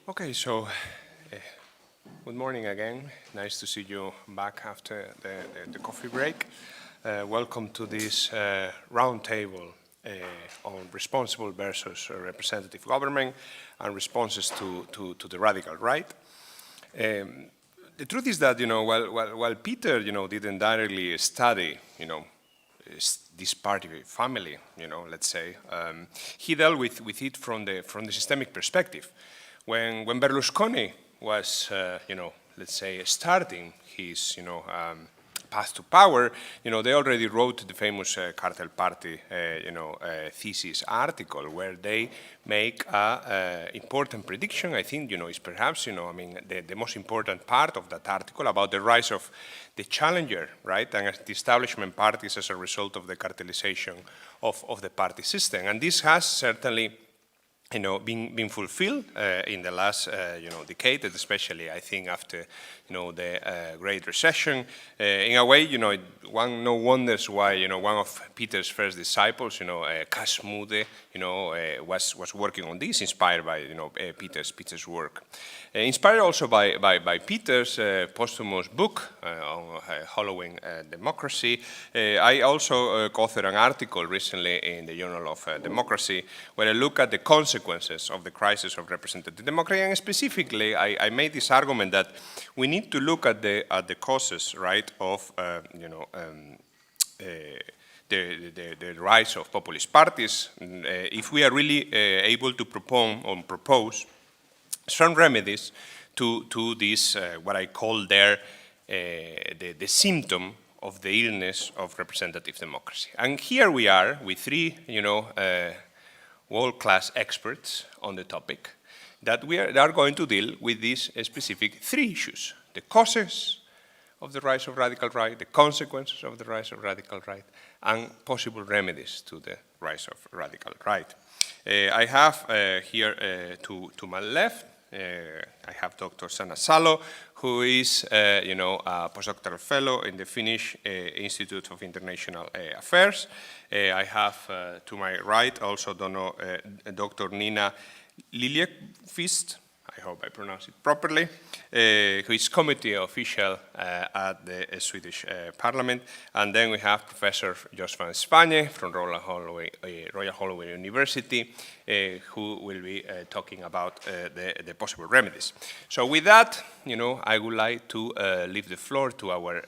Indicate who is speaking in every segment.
Speaker 1: Okay, so good morning again. Nice to see you back after the coffee break. Welcome to this roundtable on responsible versus representative government and responses to the radical right. The truth is that, while Peter, didn't directly study, this party family, let's say, he dealt with it from the systemic perspective. When Berlusconi was, let's say, starting his, path to power, they already wrote the famous cartel party, thesis article where they make an important prediction. I think, is perhaps, the most important part of that article about the rise of the challenger, right, and the establishment parties as a result of the cartelization of the party system. And this has certainly been fulfilled in the last, decade, especially I think after, the Great Recession. In a way, one no wonders why, one of Peter's first disciples, Katz and Mair, was working on this, inspired by, Peter's work. Inspired also by Peter's posthumous book on Hollowing Democracy. I also co-authored an article recently in the Journal of Democracy where I look at the consequences of the crisis of representative democracy, and specifically I made this argument that we need to look at the causes, right, of the rise of populist parties if we are really able to propose some remedies to this, what I call there, the symptom of the illness of representative democracy. And here we are with three, world-class experts on the topic that are going to deal with these specific three issues: the causes of the rise of radical right, the consequences of the rise of radical right, and possible remedies to the rise of radical right. I have here to my left, I have Dr. Sanna Salo, who is, a postdoctoral fellow in the Finnish Institute of International Affairs. I have to my right also Dr. Nina Liljekvist, I hope I pronounce it properly, who is committee official at the Swedish Parliament. And then we have Professor Jos van Spanje from Royal Holloway University, who will be talking about the possible remedies. So with that, I would like to leave the floor to our,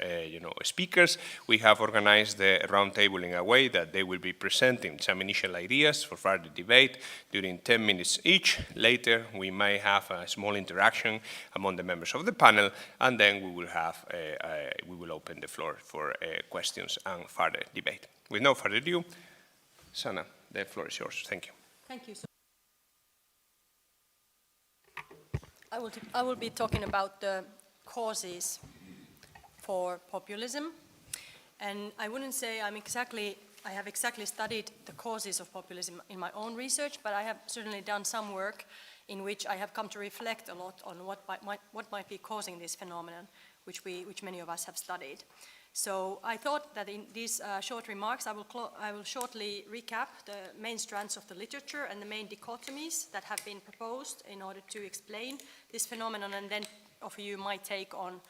Speaker 1: speakers. We have organized the roundtable in a way that they will be presenting some initial ideas for further debate during 10 minutes each. Later, we may have a small interaction among the members of the panel, and then we will open the floor for questions and further debate. With no further ado, Sanna, the floor is yours. Thank you.
Speaker 2: Thank you. I will be talking about the causes for populism, and I wouldn't say I have exactly studied the causes of populism in my own research, but I have certainly done some work in which I have come to reflect a lot on what might be causing this phenomenon, which many of us have studied. So I thought that in these short remarks, I will shortly recap the main strands of the literature and the main dichotomies that have been proposed in order to explain this phenomenon, and then offer you my take on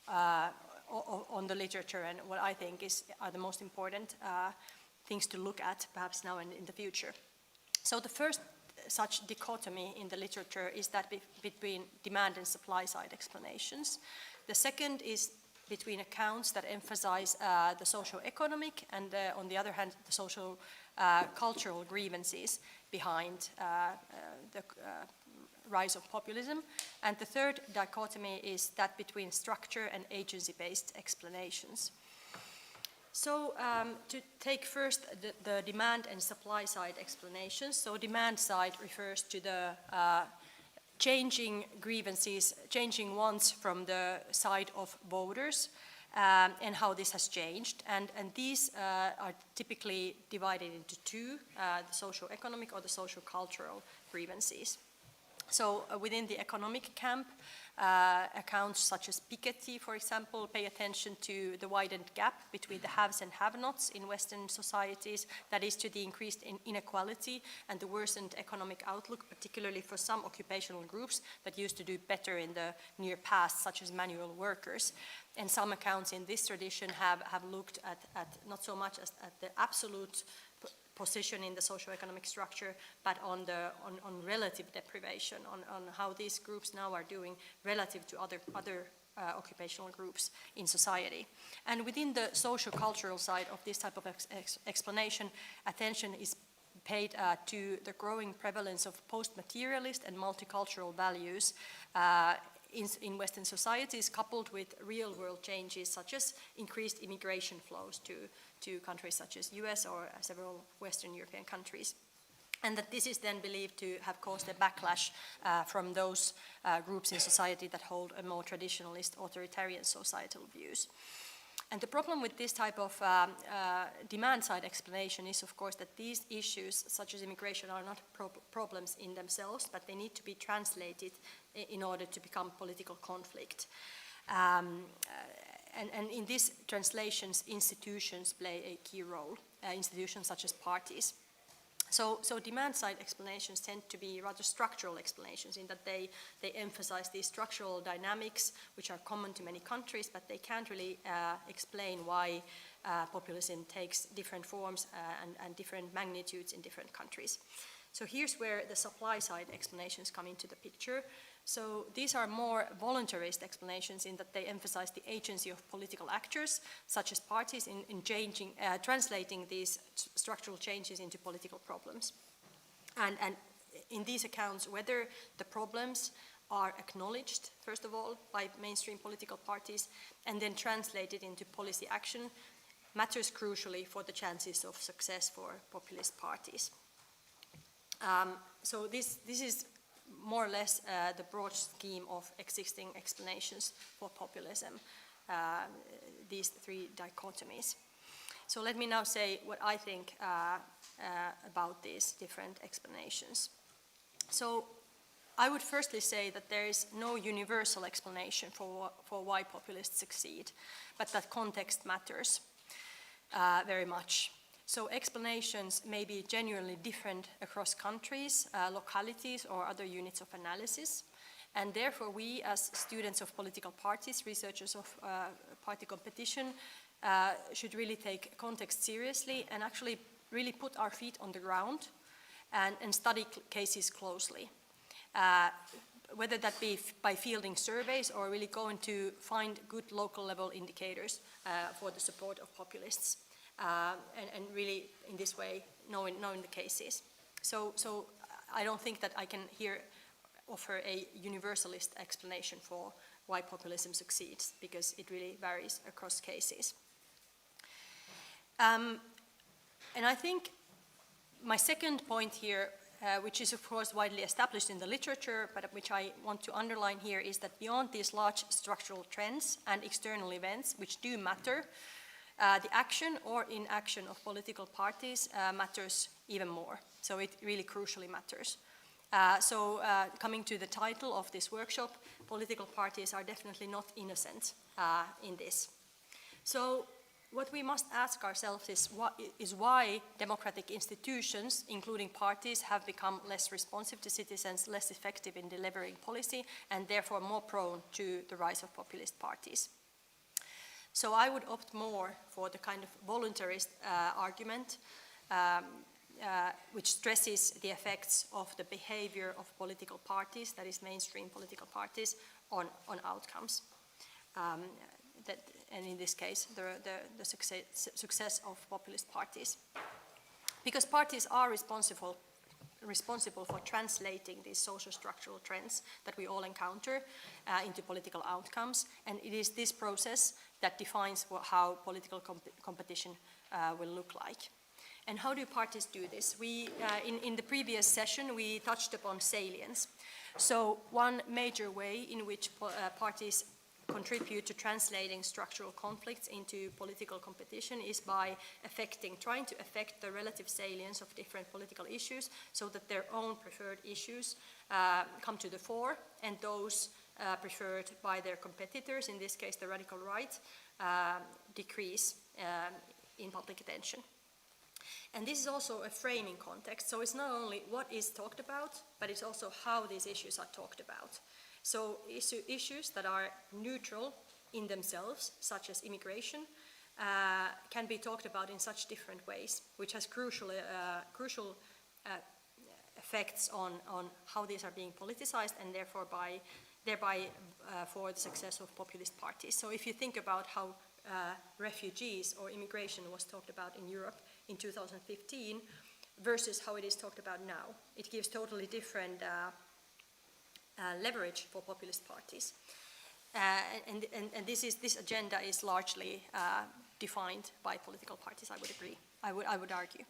Speaker 2: the literature and what I think are the most important things to look at, perhaps now and in the future. So the first such dichotomy in the literature is that between demand and supply side explanations. The second is between accounts that emphasize the socio-economic and, on the other hand, the social cultural grievances behind the rise of populism. And the third dichotomy is that between structure and agency-based explanations. So to take first the demand and supply side explanations. So demand side refers to the changing grievances, changing wants from the side of voters, and how this has changed. And these are typically divided into two, the socio-economic or the socio-cultural grievances. So within the economic camp, Accounts such as Piketty, for example, pay attention to the widened gap between the haves and have-nots in Western societies, that is to the increased inequality and the worsened economic outlook, particularly for some occupational groups that used to do better in the near past, such as manual workers. And some accounts in this tradition have looked at not so much as at the absolute position in the socio-economic structure, but on relative deprivation, on how these groups now are doing relative to other occupational groups in society. And within the socio-cultural side of this type of explanation, attention is paid to the growing prevalence of post-materialist and multicultural values in Western societies, coupled with real-world changes such as increased immigration flows to countries such as US or several Western European countries. And that this is then believed to have caused a backlash from those groups in society that hold a more traditionalist authoritarian societal views. And the problem with this type of demand-side explanation is, of course, that these issues, such as immigration, are not problems in themselves, but they need to be translated in order to become political conflict. And in these translations, institutions play a key role, institutions such as parties. So demand-side explanations tend to be rather structural explanations in that they emphasize these structural dynamics which are common to many countries, but they can't really explain why populism takes different forms and different magnitudes in different countries. So here's where the supply-side explanations come into the picture. So these are more voluntarist explanations in that they emphasize the agency of political actors, such as parties, in translating these structural changes into political problems. And in these accounts, whether the problems are acknowledged, first of all, by mainstream political parties, and then translated into policy action, matters crucially for the chances of success for populist parties. So this is more or less the broad scheme of existing explanations for populism, these three dichotomies. So let me now say what I think about these different explanations. So I would firstly say that there is no universal explanation for why populists succeed, but that context matters very much. So explanations may be genuinely different across countries, localities, or other units of analysis. And therefore, we as students of political parties, researchers of party competition, should really take context seriously and actually really put our feet on the ground and study cases closely. Whether that be by fielding surveys or really going to find good local level indicators for the support of populists. And really, in this way, knowing the cases. So I don't think that I can here offer a universalist explanation for why populism succeeds, because it really varies across cases. And I think my second point here, which is of course widely established in the literature, but which I want to underline here, is that beyond these large structural trends and external events, which do matter, the action or inaction of political parties matters even more. So it really crucially matters. Coming to the title of this workshop, political parties are definitely not innocent in this. So what we must ask ourselves is why democratic institutions, including parties, have become less responsive to citizens, less effective in delivering policy, and therefore more prone to the rise of populist parties. So I would opt more for the kind of voluntarist argument which stresses the effects of the behavior of political parties, that is mainstream political parties, on outcomes. And in this case, the success of populist parties. Because parties are responsible for translating these social structural trends that we all encounter into political outcomes, and it is this process that defines how political competition will look like. And how do parties do this? In the previous session, we touched upon salience. So one major way in which parties contribute to translating structural conflicts into political competition is by trying to affect the relative salience of different political issues so that their own preferred issues come to the fore, and those preferred by their competitors, in this case the radical right, decrease in public attention. And this is also a framing context, so it's not only what is talked about, but it's also how these issues are talked about. So issues that are neutral in themselves, such as immigration, can be talked about in such different ways, which has crucial effects on how these are being politicized and thereby for the success of populist parties. So if you think about how refugees or immigration was talked about in Europe in 2015 versus how it is talked about now, it gives totally different leverage for populist parties. And this agenda is largely defined by political parties, I would agree, I would argue.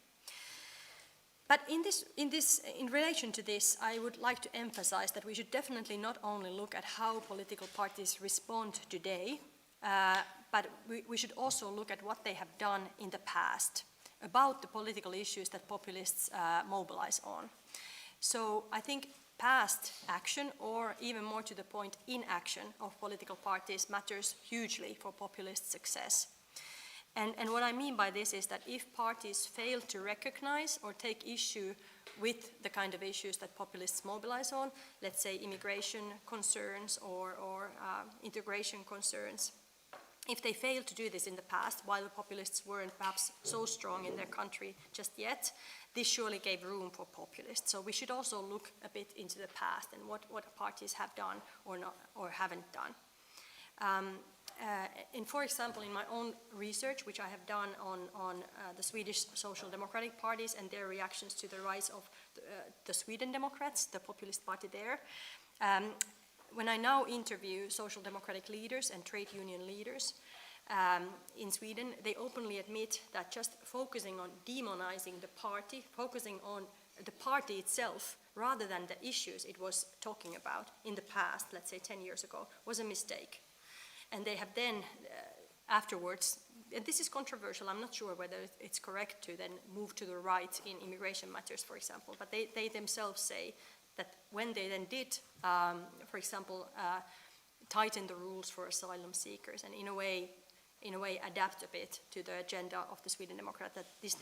Speaker 2: But in relation to this, I would like to emphasize that we should definitely not only look at how political parties respond today, but we should also look at what they have done in the past about the political issues that populists mobilize on. So I think past action, or even more to the point, inaction of political parties matters hugely for populist success. And what I mean by this is that if parties fail to recognize or take issue with the kind of issues that populists mobilize on, let's say immigration concerns or integration concerns, if they fail to do this in the past, while the populists weren't perhaps so strong in their country just yet, this surely gave room for populists. So we should also look a bit into the past and what parties have done or not, or haven't done. And for example, in my own research, which I have done on the Swedish Social Democratic parties and their reactions to the rise of the Sweden Democrats, the populist party there, when I now interview social democratic leaders and trade union leaders in Sweden, they openly admit that just focusing on demonizing the party, focusing on the party itself, rather than the issues it was talking about in the past, let's say 10 years ago, was a mistake. And they have then, afterwards, and this is controversial, I'm not sure whether it's correct to then move to the right in immigration matters, for example, but they themselves say that when they then did, for example, tighten the rules for asylum seekers and in a way adapt a bit to the agenda of the Sweden Democrat, that this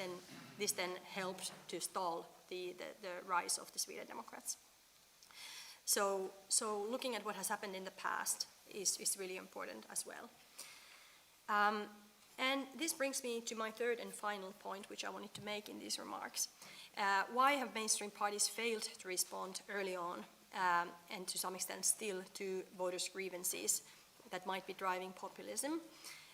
Speaker 2: then helped to stall the rise of the Sweden Democrats. So looking at what has happened in the past is really important as well. And this brings me to my third and final point, which I wanted to make in these remarks. Why have mainstream parties failed to respond early on and to some extent still to voters' grievances that might be driving populism?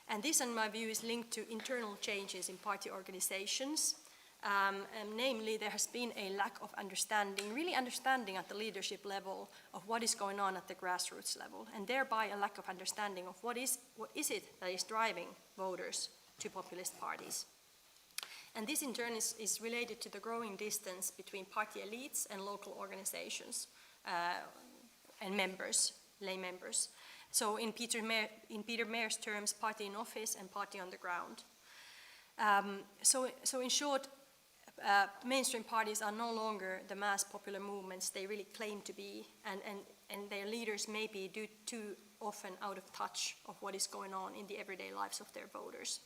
Speaker 2: And this, in my view, is linked to internal changes in party organizations. And namely, there has been a lack of understanding, really understanding at the leadership level of what is going on at the grassroots level, and thereby a lack of understanding of what is it that is driving voters to populist parties. And this in turn is related to the growing distance between party elites and local organizations and members, lay members. So in Peter Mair's terms, party in office and party on the ground. So in short, mainstream parties are no longer the mass popular movements they really claim to be, and their leaders may be too often out of touch of what is going on in the everyday lives of their voters.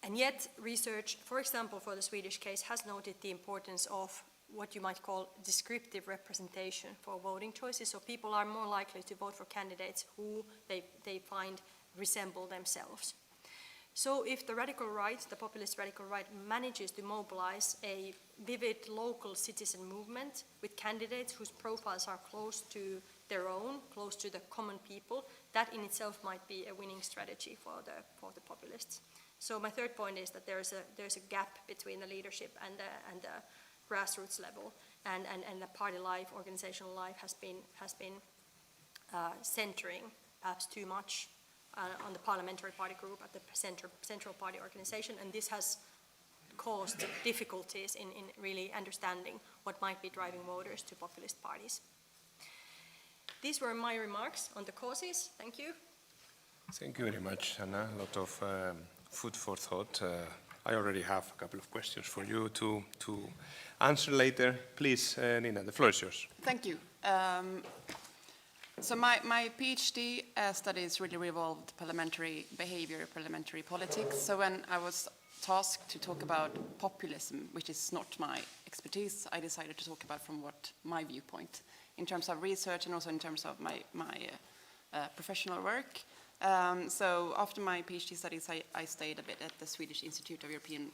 Speaker 2: And yet research, for example, for the Swedish case, has noted the importance of what you might call descriptive representation for voting choices. So people are more likely to vote for candidates who they find resemble themselves. So if the radical right, the populist radical right, manages to mobilize a vivid local citizen movement with candidates whose profiles are close to their own, close to the common people, that in itself might be a winning strategy for the populists. So my third point is that there's a gap between the leadership and the grassroots level, and the party life, organizational life has been centering perhaps too much on the parliamentary party group at the central party organization, and this has caused difficulties in really understanding what might be driving voters to populist parties. These were my remarks on the causes. Thank you.
Speaker 1: Thank you very much, Anna. A lot of food for thought. I already have a couple of questions for you to answer later. Please, Nina, the floor is yours.
Speaker 3: Thank you. So my PhD studies really revolved parliamentary behavior, parliamentary politics. So when I was tasked to talk about populism, which is not my expertise, I decided to talk about from what my viewpoint, in terms of research and also in terms of my professional work. So after my PhD studies, I stayed a bit at the Swedish Institute of European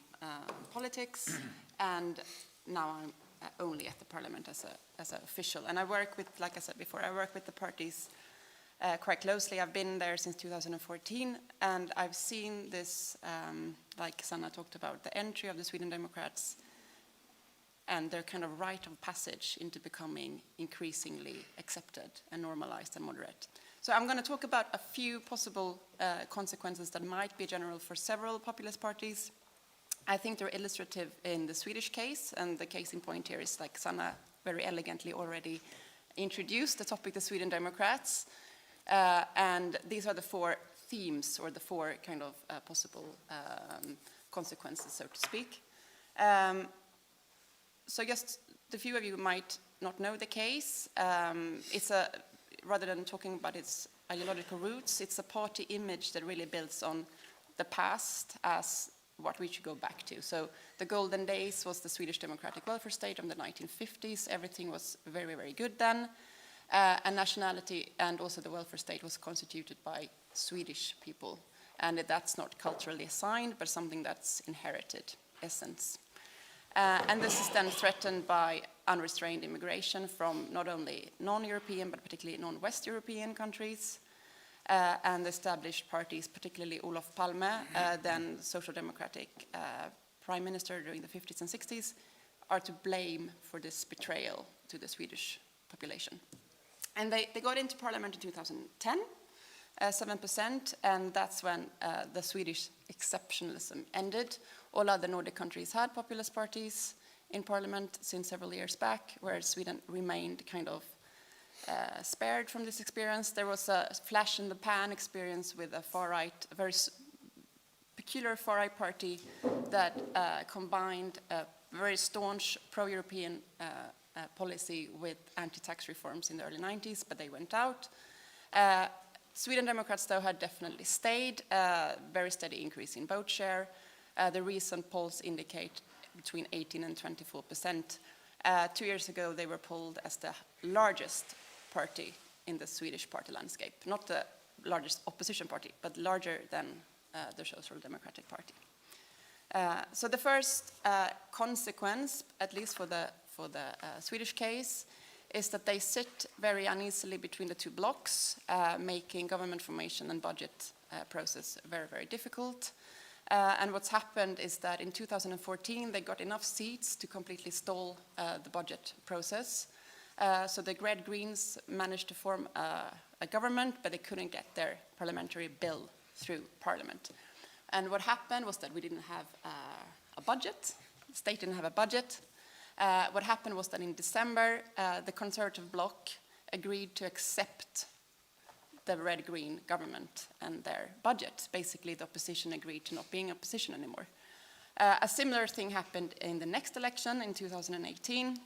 Speaker 3: Politics, and now I'm only at the parliament as an official. And I work with, like I said before, I work with the parties quite closely. I've been there since 2014, and I've seen this, like Sanna talked about, the entry of the Sweden Democrats and their kind of rite of passage into becoming increasingly accepted and normalized and moderate. So I'm going to talk about a few possible consequences that might be general for several populist parties. I think they're illustrative in the Swedish case, and the case in point here is, like Sanna very elegantly already introduced, the topic, the Sweden Democrats. And these are the four themes, or the four kind of possible consequences, so to speak. So just the few of you might not know the case. Rather than talking about its ideological roots, it's a party image that really builds on the past as what we should go back to. So the golden days was the Swedish democratic welfare state of the 1950s. Everything was very, very good then. And nationality and also the welfare state was constituted by Swedish people. And that's not culturally assigned, but something that's inherited essence. And this is then threatened by unrestrained immigration from not only non-European, but particularly non-West European countries. And established parties, particularly Olof Palme, then Social Democratic Prime Minister during the 50s and 60s, are to blame for this betrayal to the Swedish population. And they got into parliament in 2010, 7%, and that's when the Swedish exceptionalism ended. All other Nordic countries had populist parties in parliament since several years back, where Sweden remained kind of spared from this experience. There was a flash in the pan experience with a far-right, a very peculiar far-right party that combined a very staunch pro-European policy with anti-tax reforms in the early 90s, but they went out. Sweden Democrats, though, had definitely stayed, very steady increase in vote share. The recent polls indicate between 18 and 24%. 2 years ago, they were polled as the largest party in the Swedish party landscape. Not the largest opposition party, but larger than the Social Democratic Party. So the first consequence, at least for the Swedish case, is that they sit very uneasily between the two blocks, making government formation and budget process very, very difficult. And what's happened is that in 2014, they got enough seats to completely stall the budget process. So the Red Greens managed to form a government, but they couldn't get their parliamentary bill through parliament. And what happened was that we didn't have a budget. The state didn't have a budget. What happened was that in December, the conservative bloc agreed to accept the red-green government and their budget. Basically, the opposition agreed to not being opposition anymore. A similar thing happened in the next election in 2018.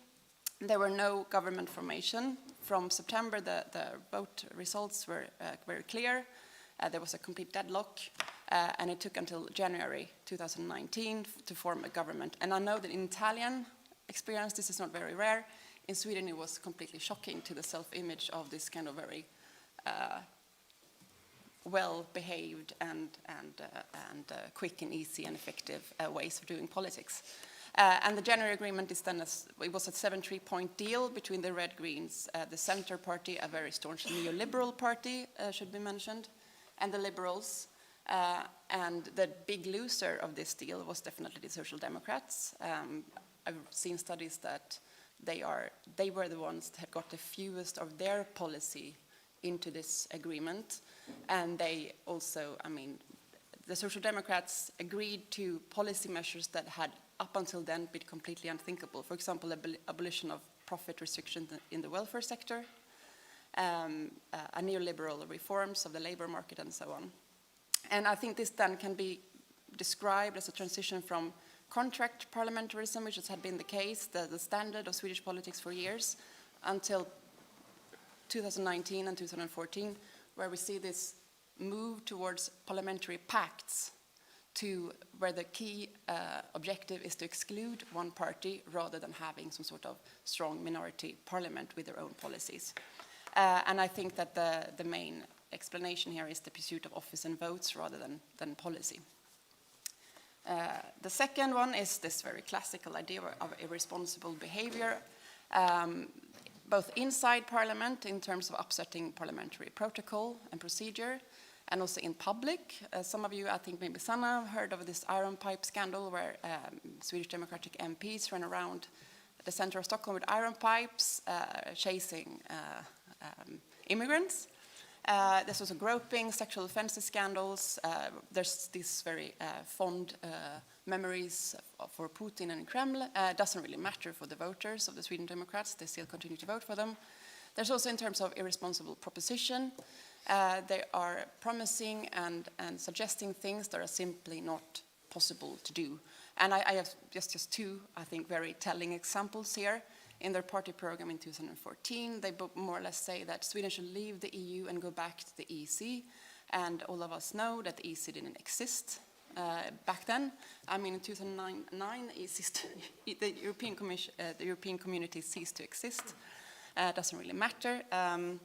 Speaker 3: There were no government formation. From September, the vote results were very clear. There was a complete deadlock, and it took until January 2019 to form a government. And I know that in Italian experience, this is not very rare. In Sweden, it was completely shocking to the self-image of this kind of very well-behaved and quick and easy and effective ways of doing politics. And the January agreement is then, it was a 7-3-point deal between the Red Greens, the Centre Party, a very staunch neoliberal party, should be mentioned, and the Liberals. And the big loser of this deal was definitely the Social Democrats. I've seen studies that they were the ones that had got the fewest of their policy into this agreement. And they also, the Social Democrats agreed to policy measures that had up until then been completely unthinkable. For example, abolition of profit restrictions in the welfare sector, a neoliberal reforms of the labor market, and so on. And I think this then can be described as a transition from contract parliamentarism, which has had been the case, the standard of Swedish politics for years, until 2019 and 2014, where we see this move towards parliamentary pacts to where the key objective is to exclude one party rather than having some sort of strong minority parliament with their own policies. And I think that the main explanation here is the pursuit of office and votes rather than policy. The second one is this very classical idea of irresponsible behavior, both inside parliament in terms of upsetting parliamentary protocol and procedure, and also in public. Some of you, I think maybe Sanna, have heard of this iron pipe scandal where Swedish Democratic MPs ran around the center of Stockholm with iron pipes, chasing immigrants. There's also groping, sexual offences scandals. There's these very fond memories for Putin and Kreml. Doesn't really matter for the voters of the Sweden Democrats. They still continue to vote for them. There's also in terms of irresponsible proposition. They are promising and suggesting things that are simply not possible to do. And I have just two, I think, very telling examples here. In their party program in 2014, they more or less say that Sweden should leave the EU and go back to the EC. And all of us know that the EC didn't exist back then. I mean, in 2009, the European Commission, the European Community ceased to exist. Doesn't really matter. Oh,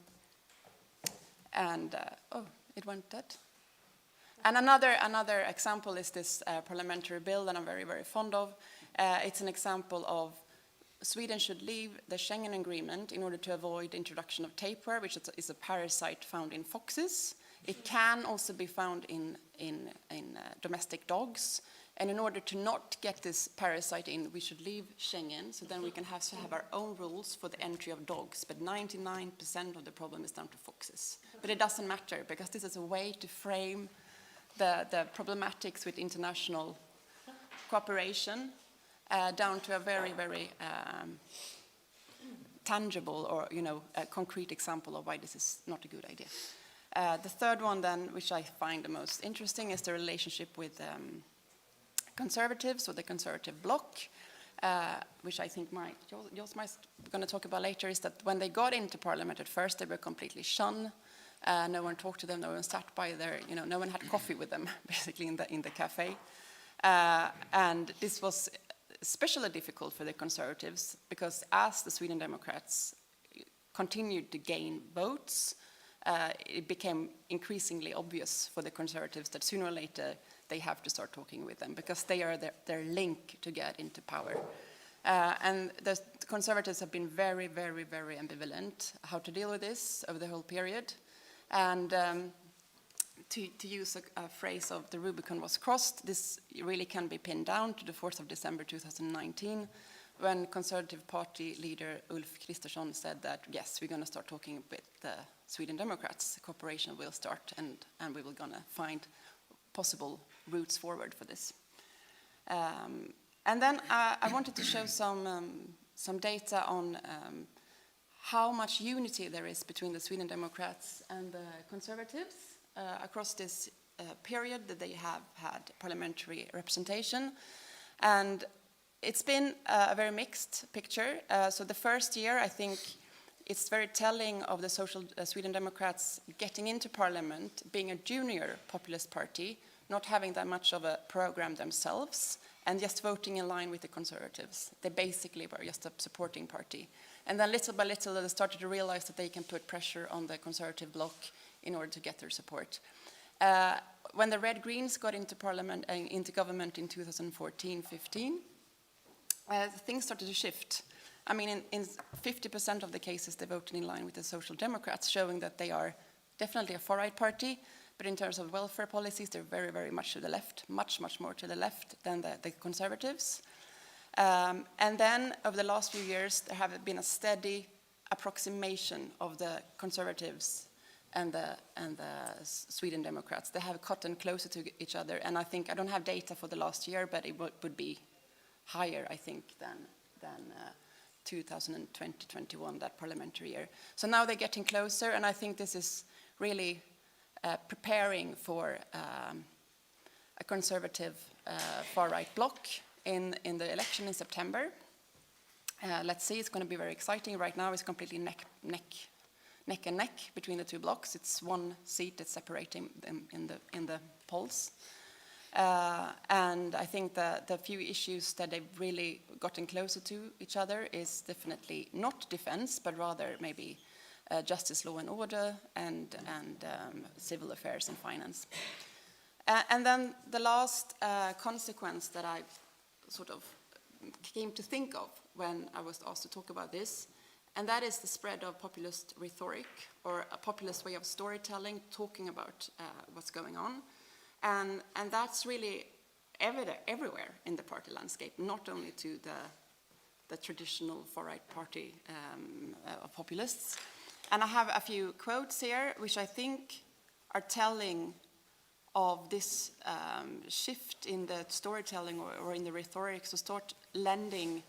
Speaker 3: it went dead. And another example is this parliamentary bill that I'm very, very fond of. It's an example of Sweden should leave the Schengen Agreement in order to avoid the introduction of tapeworm, which is a parasite found in foxes. It can also be found in domestic dogs. And in order to not get this parasite in, we should leave Schengen, so then we can have our own rules for the entry of dogs. But 99% of the problem is down to foxes. But it doesn't matter, because this is a way to frame the problematics with international cooperation down to a very, very tangible or, a concrete example of why this is not a good idea. The third one then, which I find the most interesting, is the relationship with conservatives, or the conservative bloc, which I think Jos might going to talk about later, is that when they got into parliament at first, they were completely shunned. No one talked to them, no one sat by their, no one had coffee with them, basically, in the cafe. And this was especially difficult for the conservatives, because as the Sweden Democrats continued to gain votes, it became increasingly obvious for the conservatives that sooner or later they have to start talking with them, because they are their link to get into power. And the conservatives have been very, very, very ambivalent how to deal with this over the whole period. And to use a phrase of the Rubicon was crossed, this really can be pinned down to the 4th of December 2019, when Conservative Party leader Ulf Kristersson said that, yes, we're going to start talking with the Sweden Democrats. Cooperation will start, and we will going to find possible routes forward for this. And then I wanted to show some data on how much unity there is between the Sweden Democrats and the Conservatives across this period that they have had parliamentary representation. And it's been a very mixed picture. So the first year, I think it's very telling of the Sweden Democrats getting into parliament, being a junior populist party, not having that much of a program themselves, and just voting in line with the Conservatives. They basically were just a supporting party. And then little by little, they started to realize that they can put pressure on the Conservative bloc in order to get their support. When the Red Greens got into parliament, into government in 2014-15, things started to shift. I mean, in 50% of the cases, they voted in line with the Social Democrats, showing that they are definitely a far-right party. But in terms of welfare policies, they're very, very much to the left, much, much more to the left than the Conservatives. And then, over the last few years, there have been a steady approximation of the Conservatives and the Sweden Democrats. They have gotten closer to each other, and I think, I don't have data for the last year, but it would be higher, I think, than 2020-21, that parliamentary year. So now they're getting closer, and I think this is really preparing for a conservative far-right bloc in the election in September. Let's see, it's going to be very exciting. Right now it's completely neck neck and neck between the two blocks. It's one seat that's separating them in the polls. And I think the few issues that they've really gotten closer to each other is definitely not defense, but rather maybe justice, law and order, and civil affairs and finance. And then the last consequence that I sort of came to think of when I was asked to talk about this, and that is the spread of populist rhetoric, or a populist way of storytelling, talking about what's going on. And that's really everywhere in the party landscape, not only to the traditional far-right party of populists. And I have a few quotes here, which I think are telling of this shift in the storytelling or in the rhetoric, to start lending,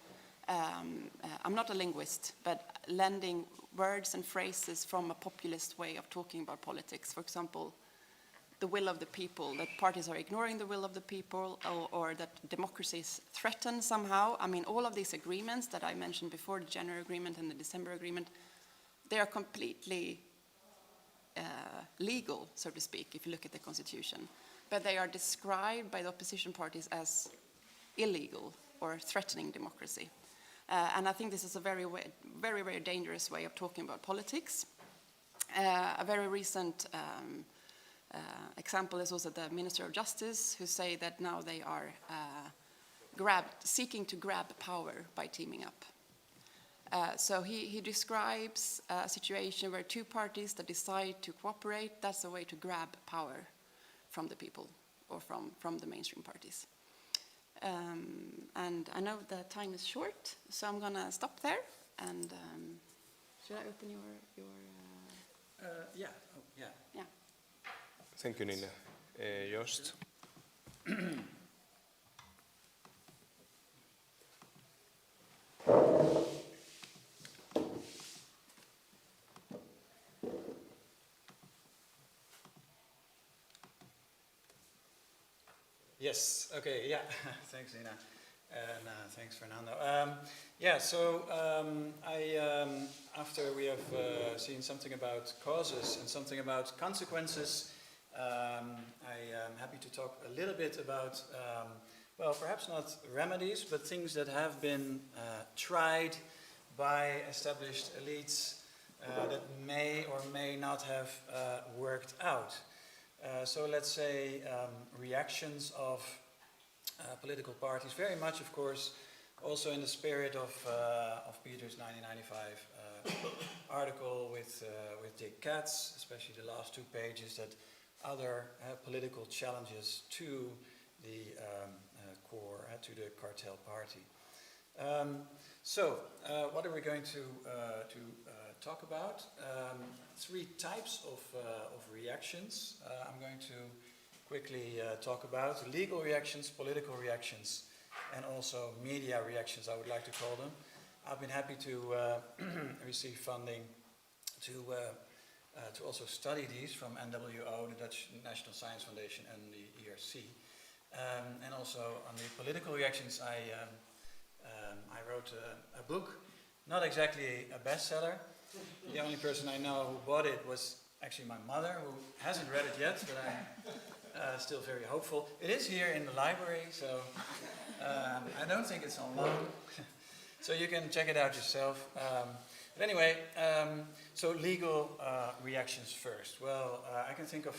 Speaker 3: I'm not a linguist, but lending words and phrases from a populist way of talking about politics. For example, the will of the people, that parties are ignoring the will of the people, or that democracy is threatened somehow. I mean, all of these agreements that I mentioned before, the January agreement and the December agreement, they are completely legal, so to speak, if you look at the constitution. But they are described by the opposition parties as illegal or threatening democracy. And I think this is a very, very dangerous way of talking about politics. A very recent example is also the Minister of Justice, who say that now they are seeking to grab power by teaming up. So he describes a situation where two parties that decide to cooperate, that's a way to grab power from the people or from the mainstream parties. And I know the time is short, so I'm going to stop there. And should I open your
Speaker 4: yeah. Oh, yeah.
Speaker 3: Yeah.
Speaker 1: Thank you, Nina. Joost?
Speaker 4: Yes, okay, yeah. Thanks, Nina. And thanks, Fernando. Yeah, so after we have seen something about causes and something about consequences, I am happy to talk a little bit about, well, perhaps not remedies, but things that have been tried by established elites that may or may not have worked out. So let's say reactions of political parties, very much, of course, also in the spirit of Peter's 1995 article with Dick Katz, especially the last 2 pages, that other political challenges to the core, to the cartel party. So, what are we going to talk about? 3 types of reactions. I'm going to quickly talk about legal reactions, political reactions, and also media reactions, I would like to call them. I've been happy to receive funding to also study these from NWO, the Dutch National Science Foundation, and the ERC. And also on the political reactions, I wrote a book, not exactly a bestseller. The only person I know who bought it was actually my mother, who hasn't read it yet, but I'm still very hopeful. It is here in the library, so I don't think it's on loan. So you can check it out yourself. But anyway, so legal reactions first. Well, I can think of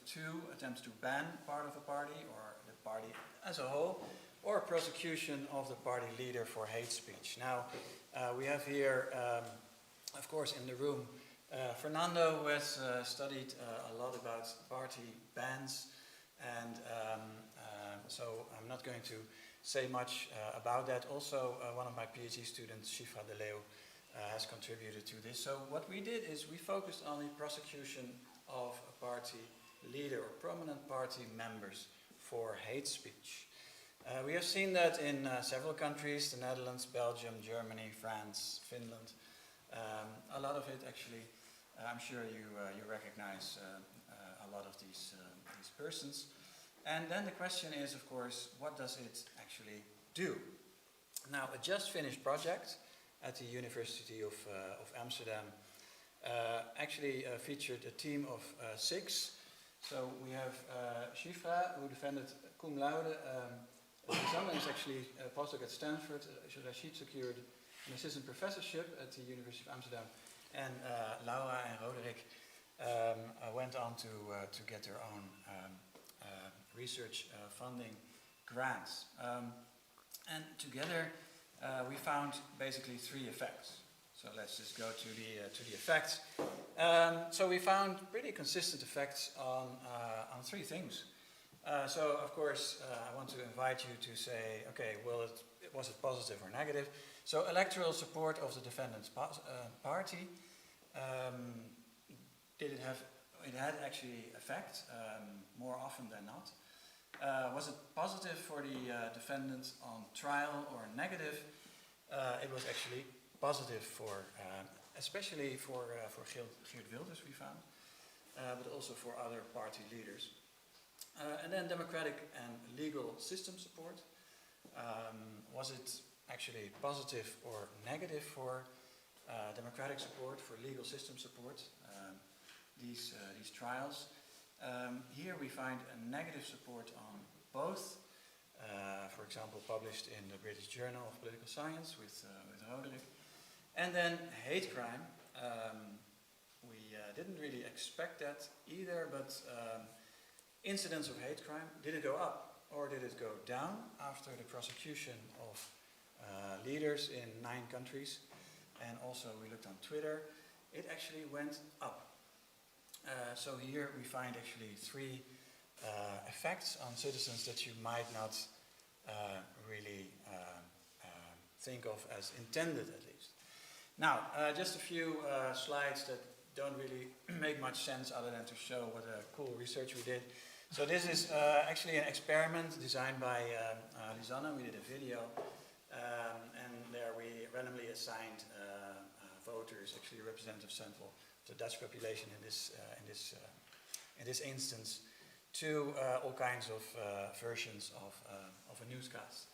Speaker 4: 2 attempts to ban part of a party or the party as a whole, or prosecution of the party leader for hate speech. Now, we have here, of course, in the room, Fernando, who has studied a lot about party bans, and so I'm not going to say much about that. Also, one of my PhD students, Shifra De Leeuw, has contributed to this. So what we did is we focused on the prosecution of a party leader or prominent party members for hate speech. We have seen that in several countries, the Netherlands, Belgium, Germany, France, Finland. A lot of it actually, I'm sure you recognize a lot of these persons. And then the question is, of course, what does it actually do? Now, a just finished project at the University of Amsterdam actually featured a team of 6. So we have Shifra, who defended cum laude. Susanne is actually a postdoc at Stanford. Rashid secured an assistant professorship at the University of Amsterdam. And Laura and Roderick went on to get their own research funding grants. And together we found basically 3 effects. So let's just go to the effects. So we found pretty consistent effects on 3 things. So of course I want to invite you to say, okay, well, was it positive or negative? So electoral support of the defendant's party, it had actually effect, more often than not. Was it positive for the defendant on trial or negative? It was actually positive for, especially for Geert Wilders, we found, but also for other party leaders. And then democratic and legal system support. Was it actually positive or negative for democratic support, for legal system support, these trials? Here we find a negative support on both, for example, published in the British Journal of Political Science with Roderick. And then hate crime. We didn't really expect that either, but incidents of hate crime, did it go up or did it go down after the prosecution of leaders in 9 countries? And also we looked on Twitter, it actually went up. So here we find actually 3 effects on citizens that you might not really think of as intended, at least. Now, just a few slides that don't really make much sense other than to show what a cool research we did. So this is actually an experiment designed by Lisanne. We did a video, and there we randomly assigned voters, actually a representative sample of the Dutch population in this instance, to all kinds of versions of a newscast,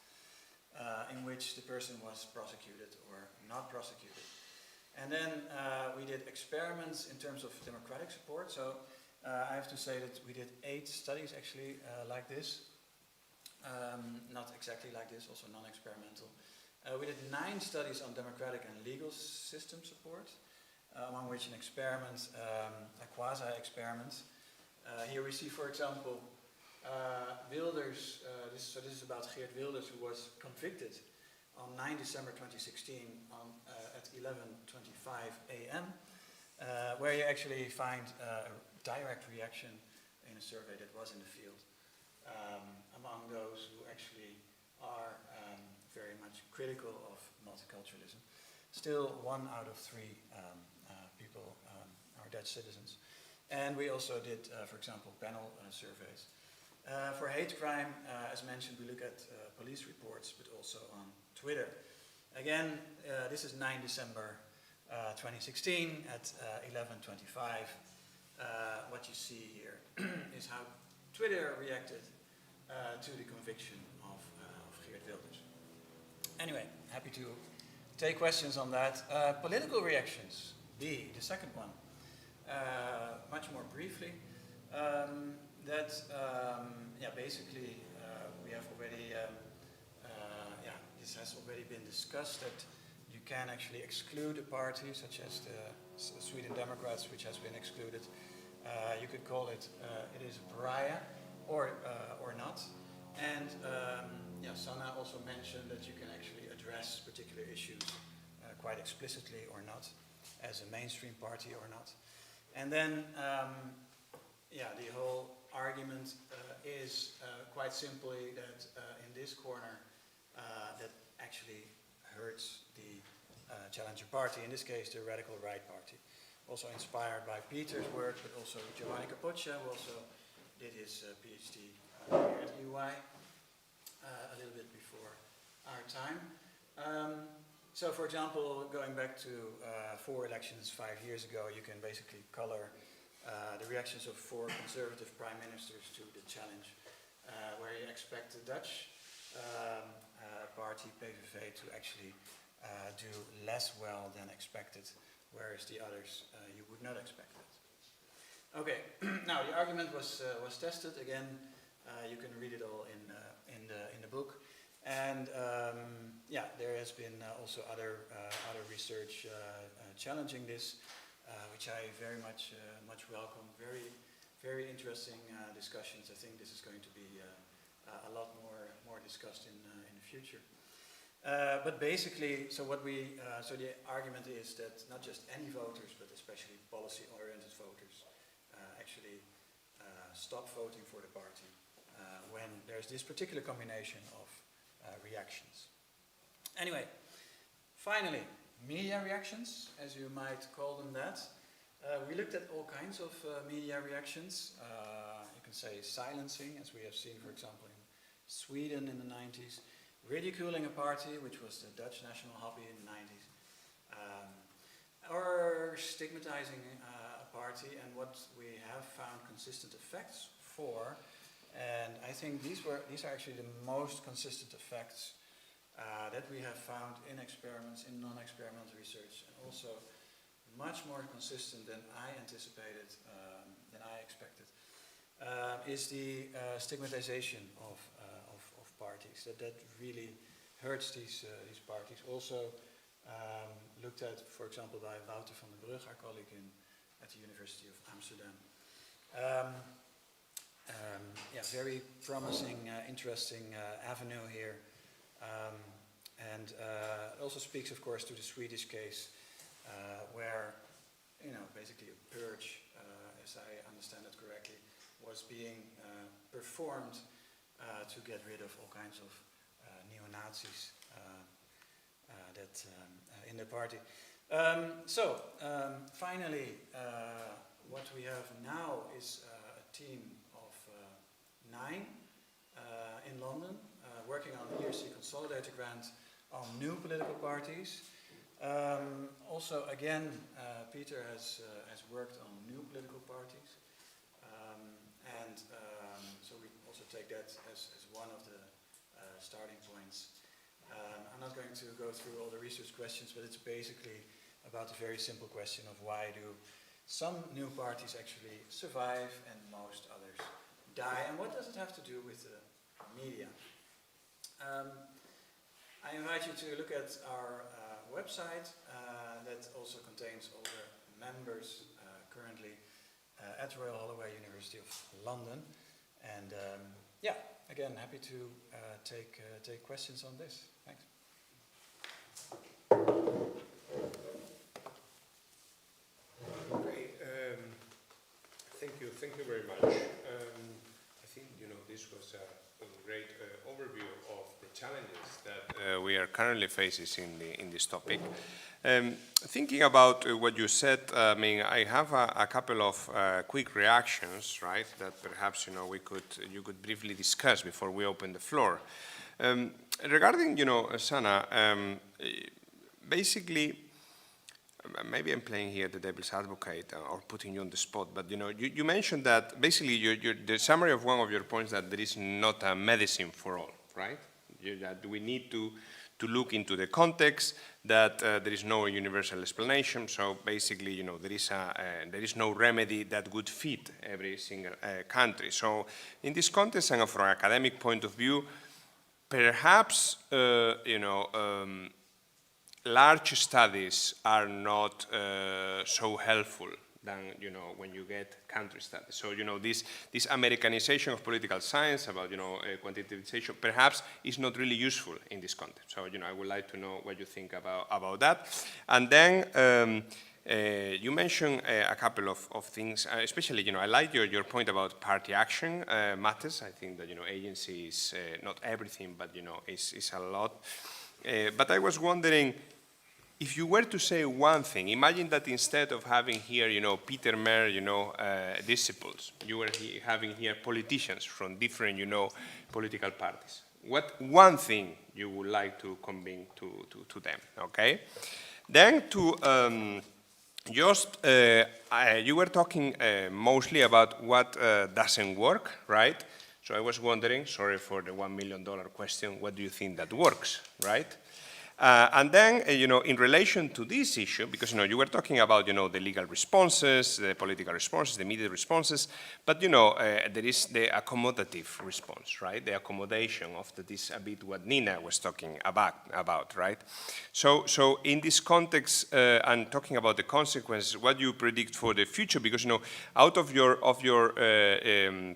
Speaker 4: in which the person was prosecuted or not prosecuted. And then we did experiments in terms of democratic support. So I have to say that we did 8 studies actually like this. Not exactly like this, also non-experimental. We did 9 studies on democratic and legal system support, among which an experiment, a quasi-experiment. Here we see, for example, Wilders, this is about Geert Wilders, who was convicted on 9 December 2016 at 11:25 a.m., where you actually find a direct reaction in a survey that was in the field among those who actually are very much critical of multiculturalism. Still 1 out of 3 people are Dutch citizens. And we also did, for example, panel surveys. For hate crime, as mentioned, we look at police reports, but also on Twitter. Again, this is 9 December 2016 at 11:25. What you see here is how Twitter reacted to the conviction of Geert Wilders. Anyway, happy to take questions on that. Political reactions, B, the second one. Much more briefly, basically we have already, this has already been discussed, that you can actually exclude a party, such as the Sweden Democrats, which has been excluded. You could call it, it is a pariah, or not. And Sanna also mentioned that you can actually address particular issues quite explicitly or not, as a mainstream party or not. And then, the whole argument is quite simply that in this corner, that actually hurts the challenger party, in this case the radical right party. Also inspired by Peter's work, but also Giovanni Capoccia, who also did his PhD here at UI a little bit before our time. So for example, going back to 4 elections 5 years ago, you can basically color the reactions of 4 conservative prime ministers to the challenge, where you expect the Dutch party, PVV, to actually do less well than expected whereas the others you would not expect that. Okay, now the argument was tested again. You can read it all in the book, and yeah, there has been also other research challenging this, which I very much welcome. Very interesting discussions. I think this is going to be a lot more discussed in the future. But basically, so the argument is that not just any voters, but especially policy-oriented voters, actually stop voting for the party when there's this particular combination of reactions. Anyway, finally, media reactions, as you might call them that. We looked at all kinds of media reactions. You can say silencing, as we have seen, for example, in Sweden in the 90s, ridiculing a party, which was the Dutch national hobby in the 90s, or stigmatizing a party, and what we have found consistent effects for, and I think these are actually the most consistent effects that we have found in experiments, in non-experimental research, and also much more consistent than I anticipated, than I expected, is the stigmatization of parties. That really hurts these parties. Also looked at, for example, by Wouter van den Brug, our colleague at the University of Amsterdam. Yeah, very promising, interesting avenue here. And it also speaks, of course, to the Swedish case, where, basically a purge, as I understand it correctly, was being performed to get rid of all kinds of neo-Nazis in the party. Finally, what we have now is a team of 9 in London, working on the ERC Consolidator grant on new political parties. Also, again, Peter has worked on new political parties, so we also take that as one of the starting points. I'm not going to go through all the research questions, but it's basically about a very simple question of why do some new parties actually survive and most others die, and what does it have to do with the media? I invite you to look at our website that also contains all the members currently at Royal Holloway, University of London. And yeah, again, happy to take questions on this. Thanks.
Speaker 1: Okay, thank you very much. I think this was a great overview of the challenges that we are currently facing in this topic. Thinking about what you said, I mean, I have a couple of quick reactions, right? That perhaps you could briefly discuss before we open the floor. Regarding Sana, basically, maybe I'm playing here the devil's advocate or putting you on the spot, but you mentioned that basically the summary of one of your points that there is not a medicine for all, right? That we need to look into the context, that there is no universal explanation. So basically, there is no remedy that would fit every single country. So in this context, and from an academic point of view, perhaps large studies are not so helpful than when you get country studies. So this Americanization of political science about quantitativization perhaps is not really useful in this context. So I would like to know what you think about that. And then you mentioned a couple of things, especially I like your point about party action matters. I think that agency is not everything, but is a lot. But I was wondering, if you were to say one thing, imagine that instead of having here, Peter Mair, disciples, you were having here politicians from different, political parties. What one thing you would like to convey to them, okay? Then to you were talking mostly about what doesn't work, right? So I was wondering, sorry for the $1 million question, what do you think that works, right? And then, in relation to this issue, because, you were talking about, the legal responses, the political responses, the immediate responses, but, there is the accommodative response, right? The accommodation of this a bit what Nina was talking about, right? So in this context, and talking about the consequences, what do you predict for the future? Because, out of your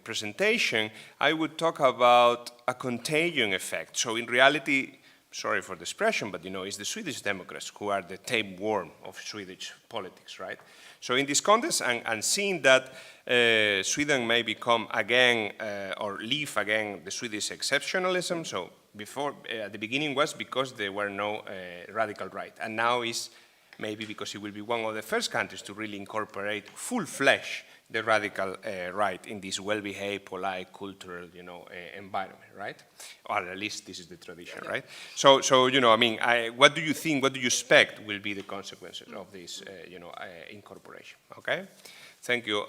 Speaker 1: presentation, I would talk about a contagion effect. So in reality, sorry for the expression, but it's the Swedish Democrats who are the tapeworm of Swedish politics, right? So in this context, and seeing that Sweden may become again, or leave again the Swedish exceptionalism, so before, at the beginning was because there were no radical right, and now is maybe because it will be one of the first countries to really incorporate full-fledged the radical right in this well-behaved, polite, cultural, environment, right? Or at least this is the tradition, right? So what do you think, what do you expect will be the consequences of this, incorporation, okay? Thank you.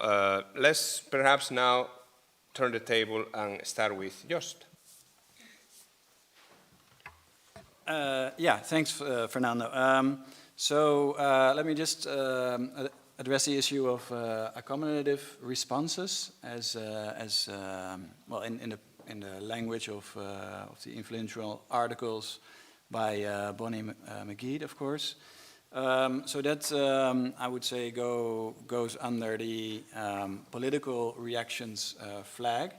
Speaker 1: Let's perhaps now turn the table and start with Jost.
Speaker 4: Thanks, Fernando. Let me just address the issue of accommodative responses as well in the language of the influential articles by Bonnie McGee, of course. So that I would say goes under the political reactions flag,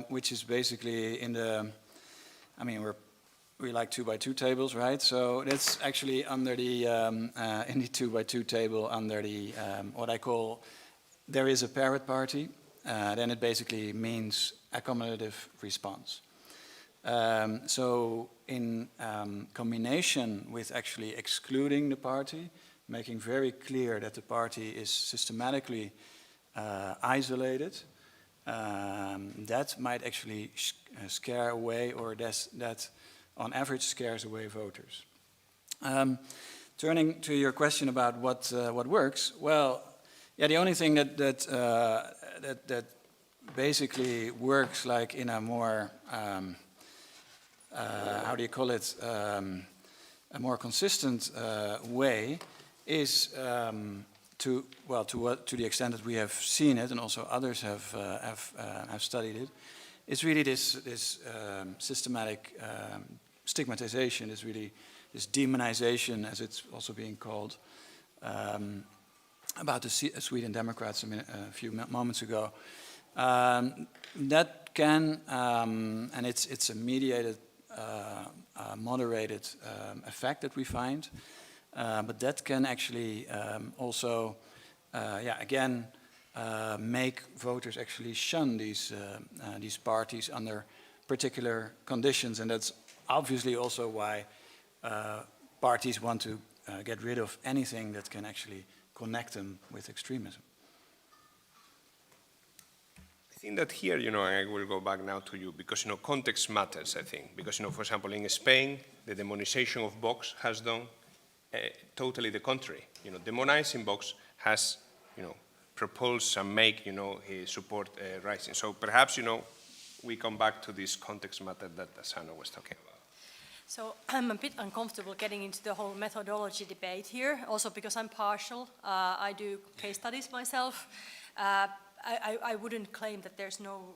Speaker 4: which is basically in the, we like 2x2 tables, right? So that's actually under the, in the 2x2 table under the, what I call, there is a parrot party, then it basically means accommodative response. So in combination with actually excluding the party, making very clear that the party is systematically isolated, that might actually scare away, or that on average scares away voters. Turning to your question about what works, well, the only thing that basically works like in a more how do you call it, a more consistent way is to the extent that we have seen it, and also others have studied it, it's really this systematic stigmatization, is really this demonization, as it's also being called, about the Sweden Democrats a few moments ago. That can, and it's a mediated, moderated effect that we find, but that can actually also, again, make voters actually shun these parties under particular conditions, and that's obviously also why parties want to get rid of anything that can actually connect them with extremism.
Speaker 1: I think that here, and I will go back now to you, because, context matters, I think. Because, for example, in Spain, the demonization of Vox has done totally the contrary. Demonizing Vox has, propose and make, his support rising. So perhaps, we come back to this context matter that Asano was talking about.
Speaker 2: So I'm a bit uncomfortable getting into the whole methodology debate here, also because I'm partial. I do case studies myself. I wouldn't claim that there's no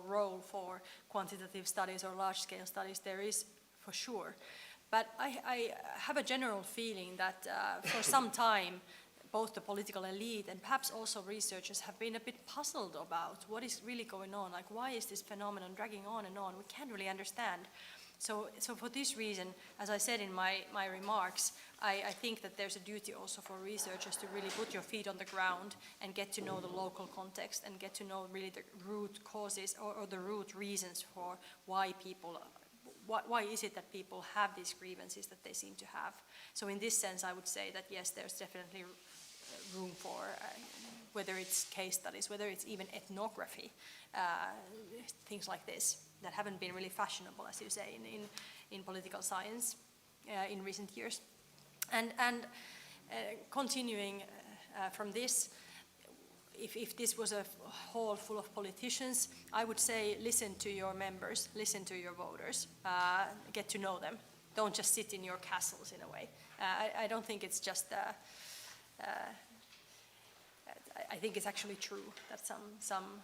Speaker 2: role for quantitative studies or large-scale studies. There is, for sure. But I have a general feeling that for some time, both the political elite and perhaps also researchers have been a bit puzzled about what is really going on. Like, why is this phenomenon dragging on and on? We can't really understand. So for this reason, as I said in my remarks, I think that there's a duty also for researchers to really put your feet on the ground and get to know the local context and get to know really the root causes or the root reasons for why people, why is it that people have these grievances that they seem to have. So in this sense, I would say that yes, there's definitely room for whether it's case studies, whether it's even ethnography, things like this that haven't been really fashionable, as you say, in political science in recent years. And continuing from this, if this was a hall full of politicians, I would say listen to your members, listen to your voters, get to know them, don't just sit in your castles in a way. I don't think it's just, I think it's actually true that some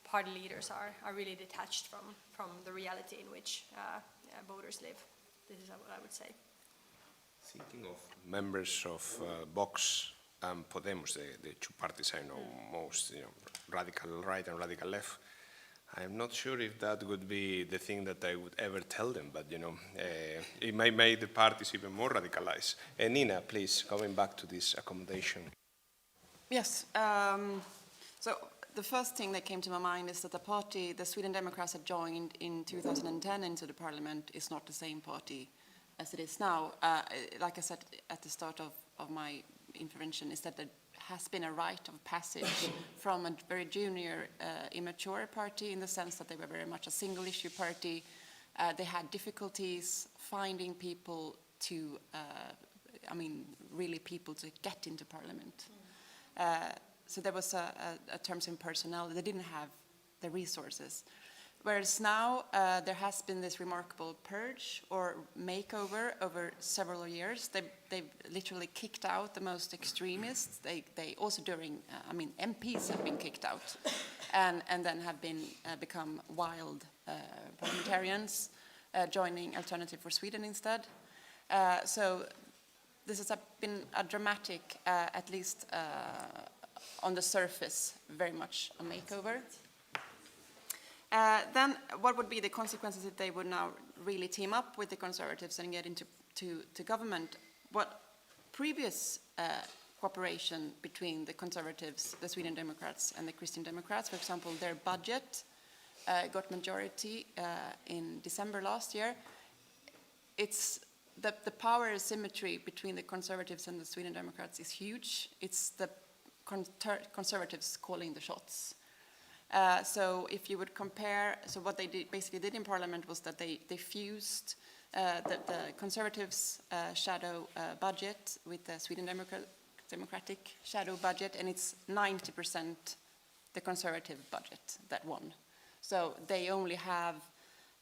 Speaker 2: party leaders are really detached from the reality in which voters live. This is what I would say.
Speaker 1: Thinking of members of Vox and Podemos, the two parties I know most, radical right and radical left, I'm not sure if that would be the thing that I would ever tell them, but it may make the parties even more radicalized. Nina, please, going back to this accommodation.
Speaker 3: Yes. So the first thing that came to my mind is that the party the Sweden Democrats had joined in 2010 into the parliament is not the same party as it is now. Like I said at the start of my intervention, is that there has been a rite of passage from a very junior, immature party in the sense that they were very much a single-issue party. They had difficulties finding people to, really people to get into parliament. So there was a terms in personnel. They didn't have the resources. Whereas now there has been this remarkable purge or makeover over several years. They've literally kicked out the most extremists. They also during, MPs have been kicked out, and then have become wild parliamentarians, joining Alternative for Sweden instead. So this has been a dramatic, at least on the surface, very much a makeover. Then what would be the consequences if they would now really team up with the Conservatives and get into government? What previous cooperation between the Conservatives, the Sweden Democrats, and the Christian Democrats, for example, their budget got majority in December last year. It's the power asymmetry between the Conservatives and the Sweden Democrats is huge. It's the Conservatives calling the shots. So if you would compare, so what they basically did in Parliament was that they fused the Conservatives' shadow budget with the Sweden Democratic shadow budget, and it's 90% the Conservative budget that won. So they only have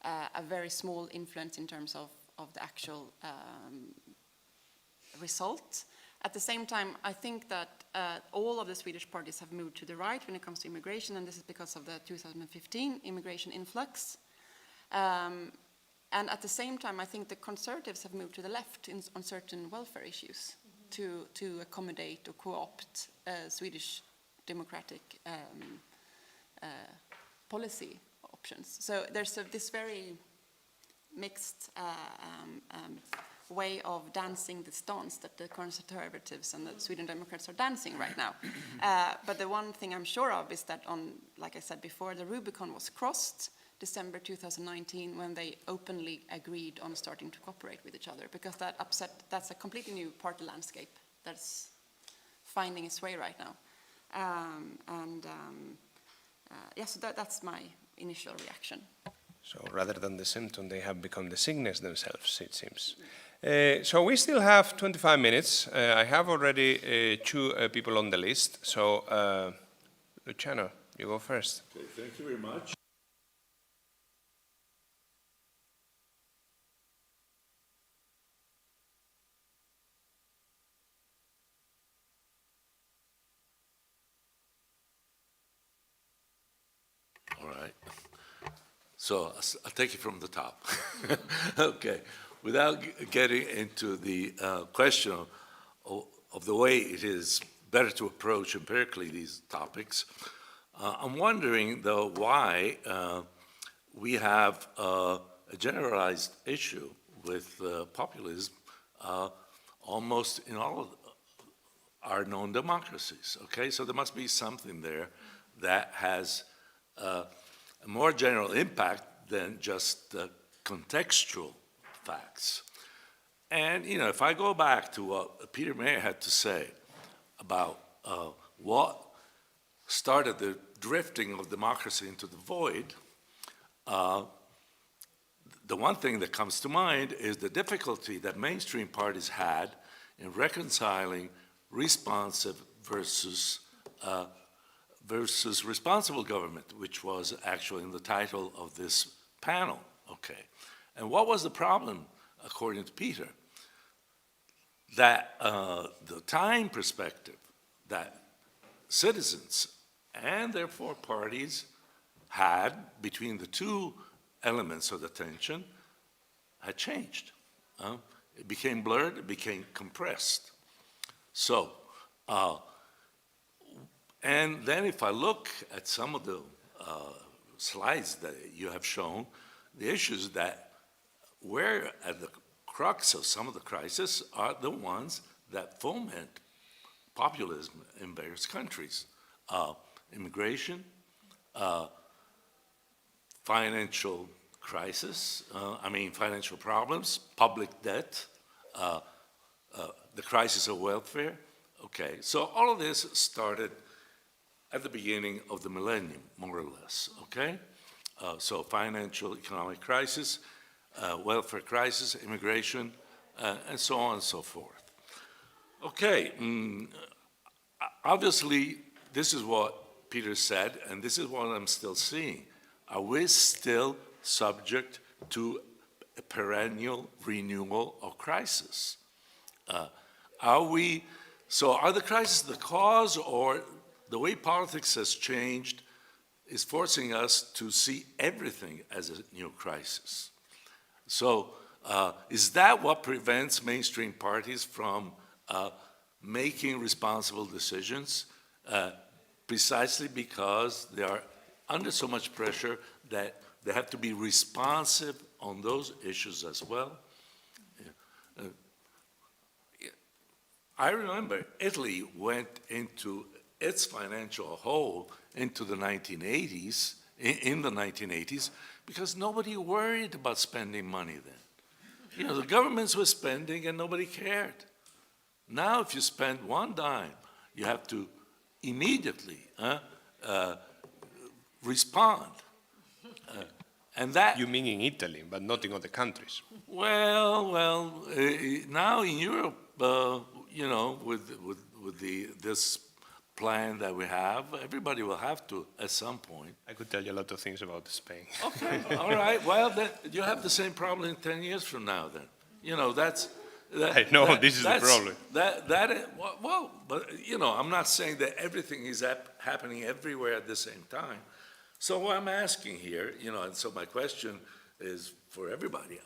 Speaker 3: a very small influence in terms of the actual result. At the same time, I think that all of the Swedish parties have moved to the right when it comes to immigration, and this is because of the 2015 immigration influx. And at the same time, I think the Conservatives have moved to the left on certain welfare issues to accommodate or co-opt Swedish democratic policy options. So there's this very mixed way of dancing this dance that the Conservatives and the Sweden Democrats are dancing right now. But the one thing I'm sure of is that like I said before, the Rubicon was crossed December 2019 when they openly agreed on starting to cooperate with each other, because that's a completely new party landscape that's finding its way right now. So that's my initial reaction.
Speaker 1: So rather than the symptom, they have become the sickness themselves, it seems. So we still have 25 minutes. I have already two people on the list. So Luciano, you go first.
Speaker 5: Okay, thank you very much. All right. So I'll take it from the top. Okay. Without getting into the question of the way it is better to approach empirically these topics, I'm wondering, though, why we have a generalized issue with populism almost in all of our known democracies, okay? So there must be something there that has a more general impact than just contextual facts. And, if I go back to what Peter Mair had to say about what started the drifting of democracy into the void, the one thing that comes to mind is the difficulty that mainstream parties had in reconciling responsive versus responsible government, which was actually in the title of this panel, okay? And what was the problem, according to Peter? That the time perspective that citizens and therefore parties had between the two elements of the tension had changed. It became blurred, it became compressed. So, and then if I look at some of the slides that you have shown, the issues that were at the crux of some of the crises are the ones that foment populism in various countries. Immigration, financial crisis, financial problems, public debt, the crisis of welfare. Okay, so all of this started at the beginning of the millennium, more or less, okay? So financial, economic crisis, welfare crisis, immigration, and so on and so forth. Okay, obviously, this is what Peter said, and this is what I'm still seeing. Are we still subject to a perennial renewal of crisis? Are the crises the cause, or the way politics has changed is forcing us to see everything as a new crisis? So is that what prevents mainstream parties from making responsible decisions, precisely because they are under so much pressure that they have to be responsive on those issues as well? I remember Italy went into its financial hole into the 1980s, in the 1980s, because nobody worried about spending money then. The governments were spending and nobody cared. Now, if you spend one dime, you have to immediately respond. And that...
Speaker 1: You mean in Italy, but not in other countries.
Speaker 5: Well, now in Europe, with this plan that we have, everybody will have to at some point.
Speaker 1: I could tell you a lot of things about Spain.
Speaker 5: Okay, all right. Well, then you have the same problem in 10 years from now. Then,
Speaker 1: I know this is the problem.
Speaker 5: But I'm not saying that everything is happening everywhere at the same time. So what I'm asking here, and so my question is for everybody.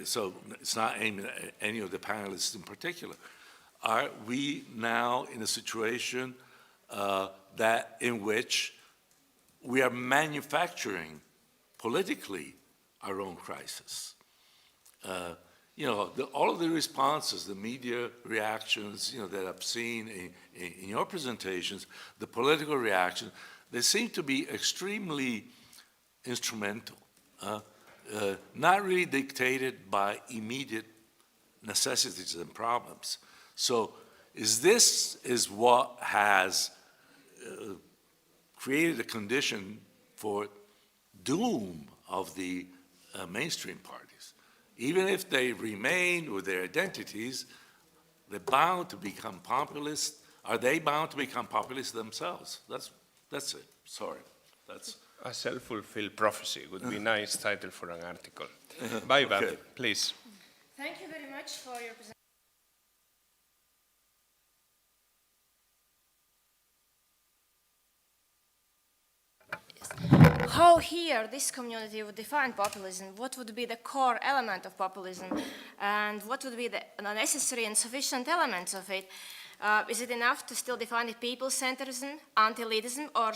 Speaker 5: So it's not aimed at any of the panelists in particular. Are we now in a situation in which we are manufacturing politically our own crisis? All of the responses, the media reactions, that I've seen in your presentations, the political reaction, they seem to be extremely instrumental, not really dictated by immediate necessities and problems. So this is what has created a condition for doom of the mainstream parties. Even if they remain with their identities, they're bound to become populist. Are they bound to become populist themselves? That's it. Sorry. That's
Speaker 1: a self-fulfilled prophecy would be a nice title for an article. Bye, okay. Please.
Speaker 6: Thank you very much for your presentation. How here this community would define populism? What would be the core element of populism? And what would be the necessary and sufficient elements of it? Is it enough to still define it people-centerism, anti-elitism, or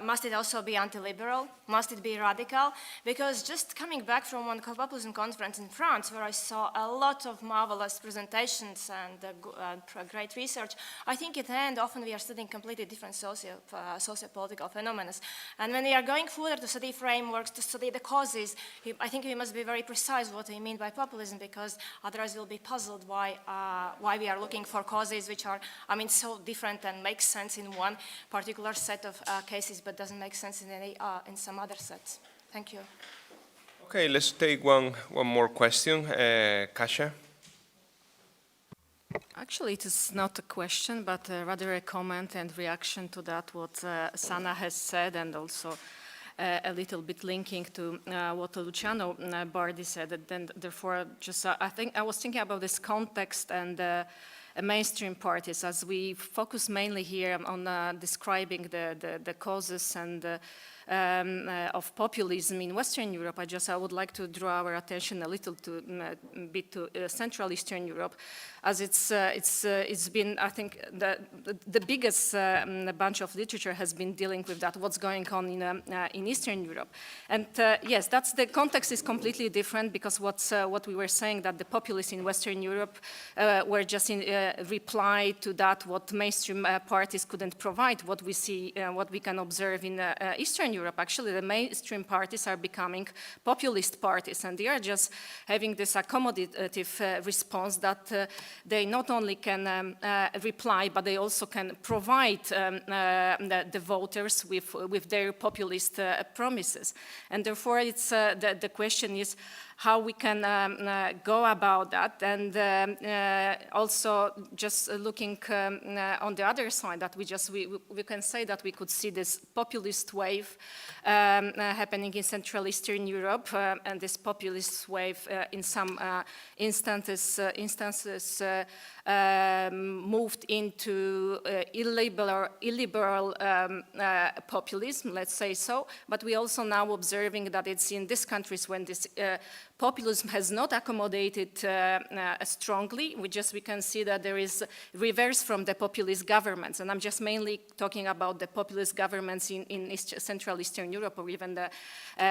Speaker 6: must it also be anti-liberal? Must it be radical? Because just coming back from one populism conference in France, where I saw a lot of marvelous presentations and great research, I think at the end often we are studying completely different socio-political phenomena. And when we are going further to study frameworks, to study the causes, I think we must be very precise what we mean by populism, because otherwise we'll be puzzled why we are looking for causes which are, so different and make sense in one particular set of cases, but doesn't make sense in some other sets. Thank you.
Speaker 1: Okay, let's take one more question. Kasia?
Speaker 7: Actually, it is not a question, but rather a comment and reaction to that what Sana has said, and also a little bit linking to what Luciano Bardi said, and then therefore just I was thinking about this context and mainstream parties, as we focus mainly here on describing the causes and of populism in Western Europe. I would like to draw our attention a little bit to Central Eastern Europe, as it's been, I think, the biggest bunch of literature has been dealing with that, what's going on in Eastern Europe. And yes, the context is completely different, because what we were saying, that the populists in Western Europe were just in reply to that what mainstream parties couldn't provide, what we see, what we can observe in Eastern Europe. Actually, the mainstream parties are becoming populist parties, and they are just having this accommodative response that they not only can reply, but they also can provide the voters with their populist promises. And therefore, it's the question is how we can go about that, and also just looking on the other side, that we can say that we could see this populist wave happening in Central Eastern Europe, and this populist wave in some instances moved into illiberal populism, let's say so. But we also now observing that it's in these countries when this populism has not accommodated strongly. We can see that there is reverse from the populist governments, and I'm just mainly talking about the populist governments in Central Eastern Europe, or even the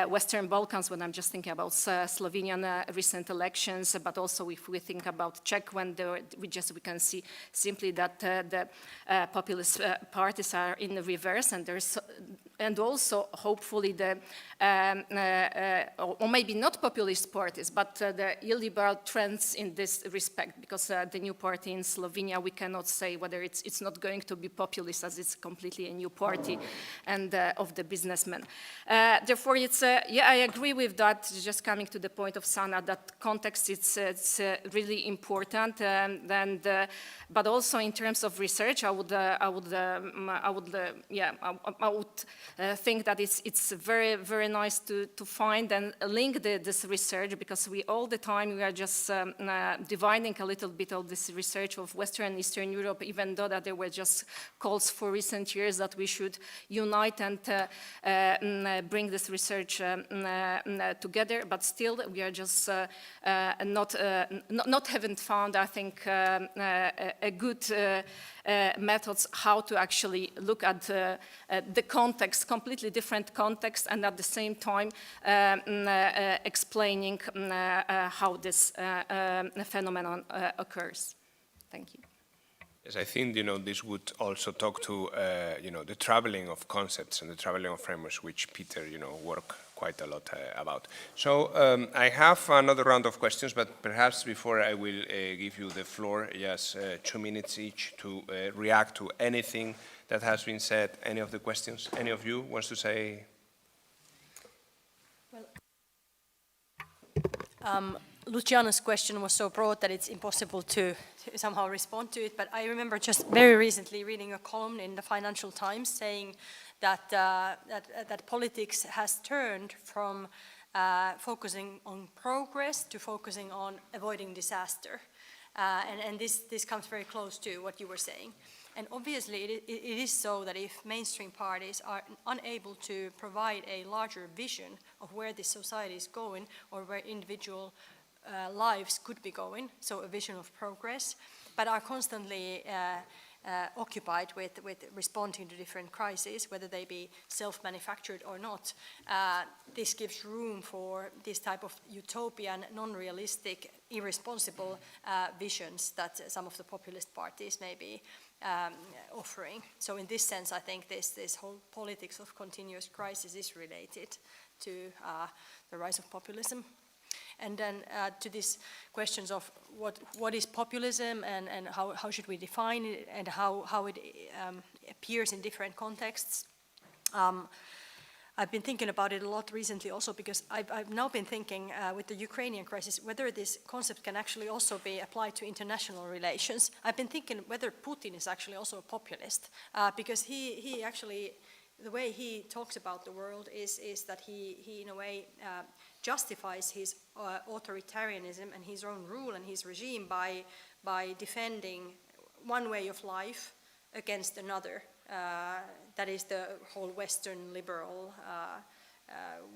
Speaker 7: Western Balkans, when I'm just thinking about Slovenian recent elections, but also if we think about Czech, when we can see simply that the populist parties are in the reverse, and also hopefully or maybe not populist parties, but the illiberal trends in this respect, because the new party in Slovenia, we cannot say whether it's not going to be populist, as it's completely a new party and of the businessmen. Therefore, I agree with that. Just coming to the point of Sana, that context it's really important, but also in terms of research, I would think that it's very, very nice to find and link this research, because we are just dividing a little bit of this research of Western and Eastern Europe, even though that there were just calls for recent years that we should unite and bring this research together, but still we are just not haven't found, I think, a good methods how to actually look at the context, completely different context, and at the same time explaining how this phenomenon occurs. Thank you.
Speaker 1: Yes, I think, this would also talk to, the traveling of concepts and the traveling of frameworks, which Peter, worked quite a lot about. So I have another round of questions, but perhaps before I will give you the floor, just 2 minutes each to react to anything that has been said, any of the questions. Any of you wants to say?
Speaker 2: Well, Luciano's question was so broad that it's impossible to somehow respond to it, but I remember just very recently reading a column in the Financial Times saying that that politics has turned from focusing on progress to focusing on avoiding disaster, and this comes very close to what you were saying. And obviously it is so that if mainstream parties are unable to provide a larger vision of where this society is going, or where individual lives could be going, so a vision of progress, but are constantly occupied with responding to different crises, whether they be self-manufactured or not, this gives room for this type of utopian, non-realistic, irresponsible visions that some of the populist parties may be offering. So in this sense, I think this whole politics of continuous crisis is related to the rise of populism. And then to these questions of what is populism, and how should we define it, and how it appears in different contexts. I've been thinking about it a lot recently also, because I've now been thinking with the Ukrainian crisis whether this concept can actually also be applied to international relations. I've been thinking whether Putin is actually also a populist, because he actually the way he talks about the world is that he in a way justifies his authoritarianism and his own rule and his regime by defending one way of life against another. That is the whole Western liberal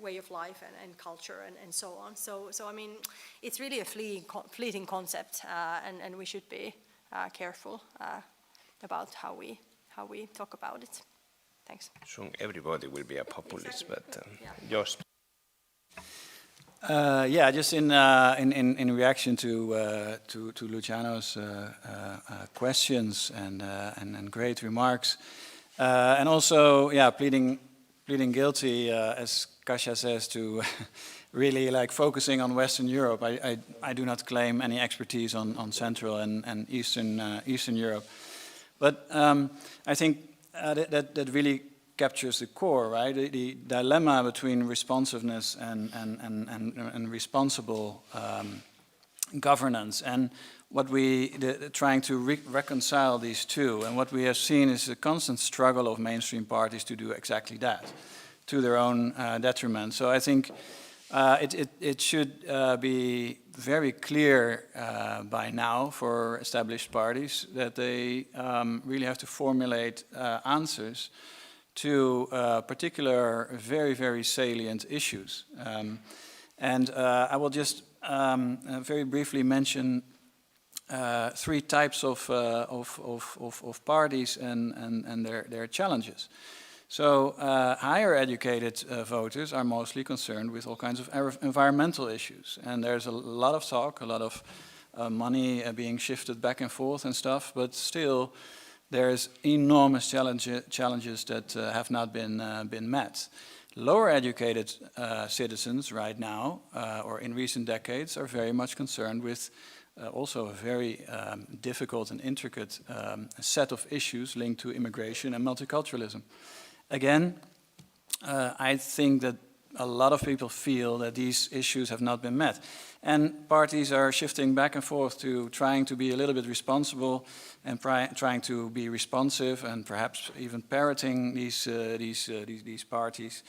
Speaker 2: way of life and culture and so on. So I mean, it's really a fleeting concept, and we should be careful about how we talk about it. Thanks.
Speaker 1: Soon everybody will be a populist,
Speaker 2: Exactly.
Speaker 1: but
Speaker 2: Yeah.
Speaker 1: just
Speaker 4: Yeah, just in reaction to Luciano's questions and great remarks, and also pleading guilty, as Kasia says, to really like focusing on Western Europe. I do not claim any expertise on Central and Eastern Europe, but I think that really captures the core, right? The dilemma between responsiveness and responsible governance, and what trying to reconcile these two. And what we have seen is a constant struggle of mainstream parties to do exactly that, to their own detriment. So I think it should be very clear by now for established parties that they really have to formulate answers to particular very, very salient issues. And I will just very briefly mention three types of parties and their challenges. So higher educated voters are mostly concerned with all kinds of environmental issues. And there's a lot of talk, a lot of money being shifted back and forth and stuff, but still there's enormous challenges that have not been met. Lower educated citizens right now, or in recent decades, are very much concerned with also a very difficult and intricate set of issues linked to immigration and multiculturalism. Again, I think that a lot of people feel that these issues have not been met. And parties are shifting back and forth to trying to be a little bit responsible and trying to be responsive and perhaps even parroting these parties.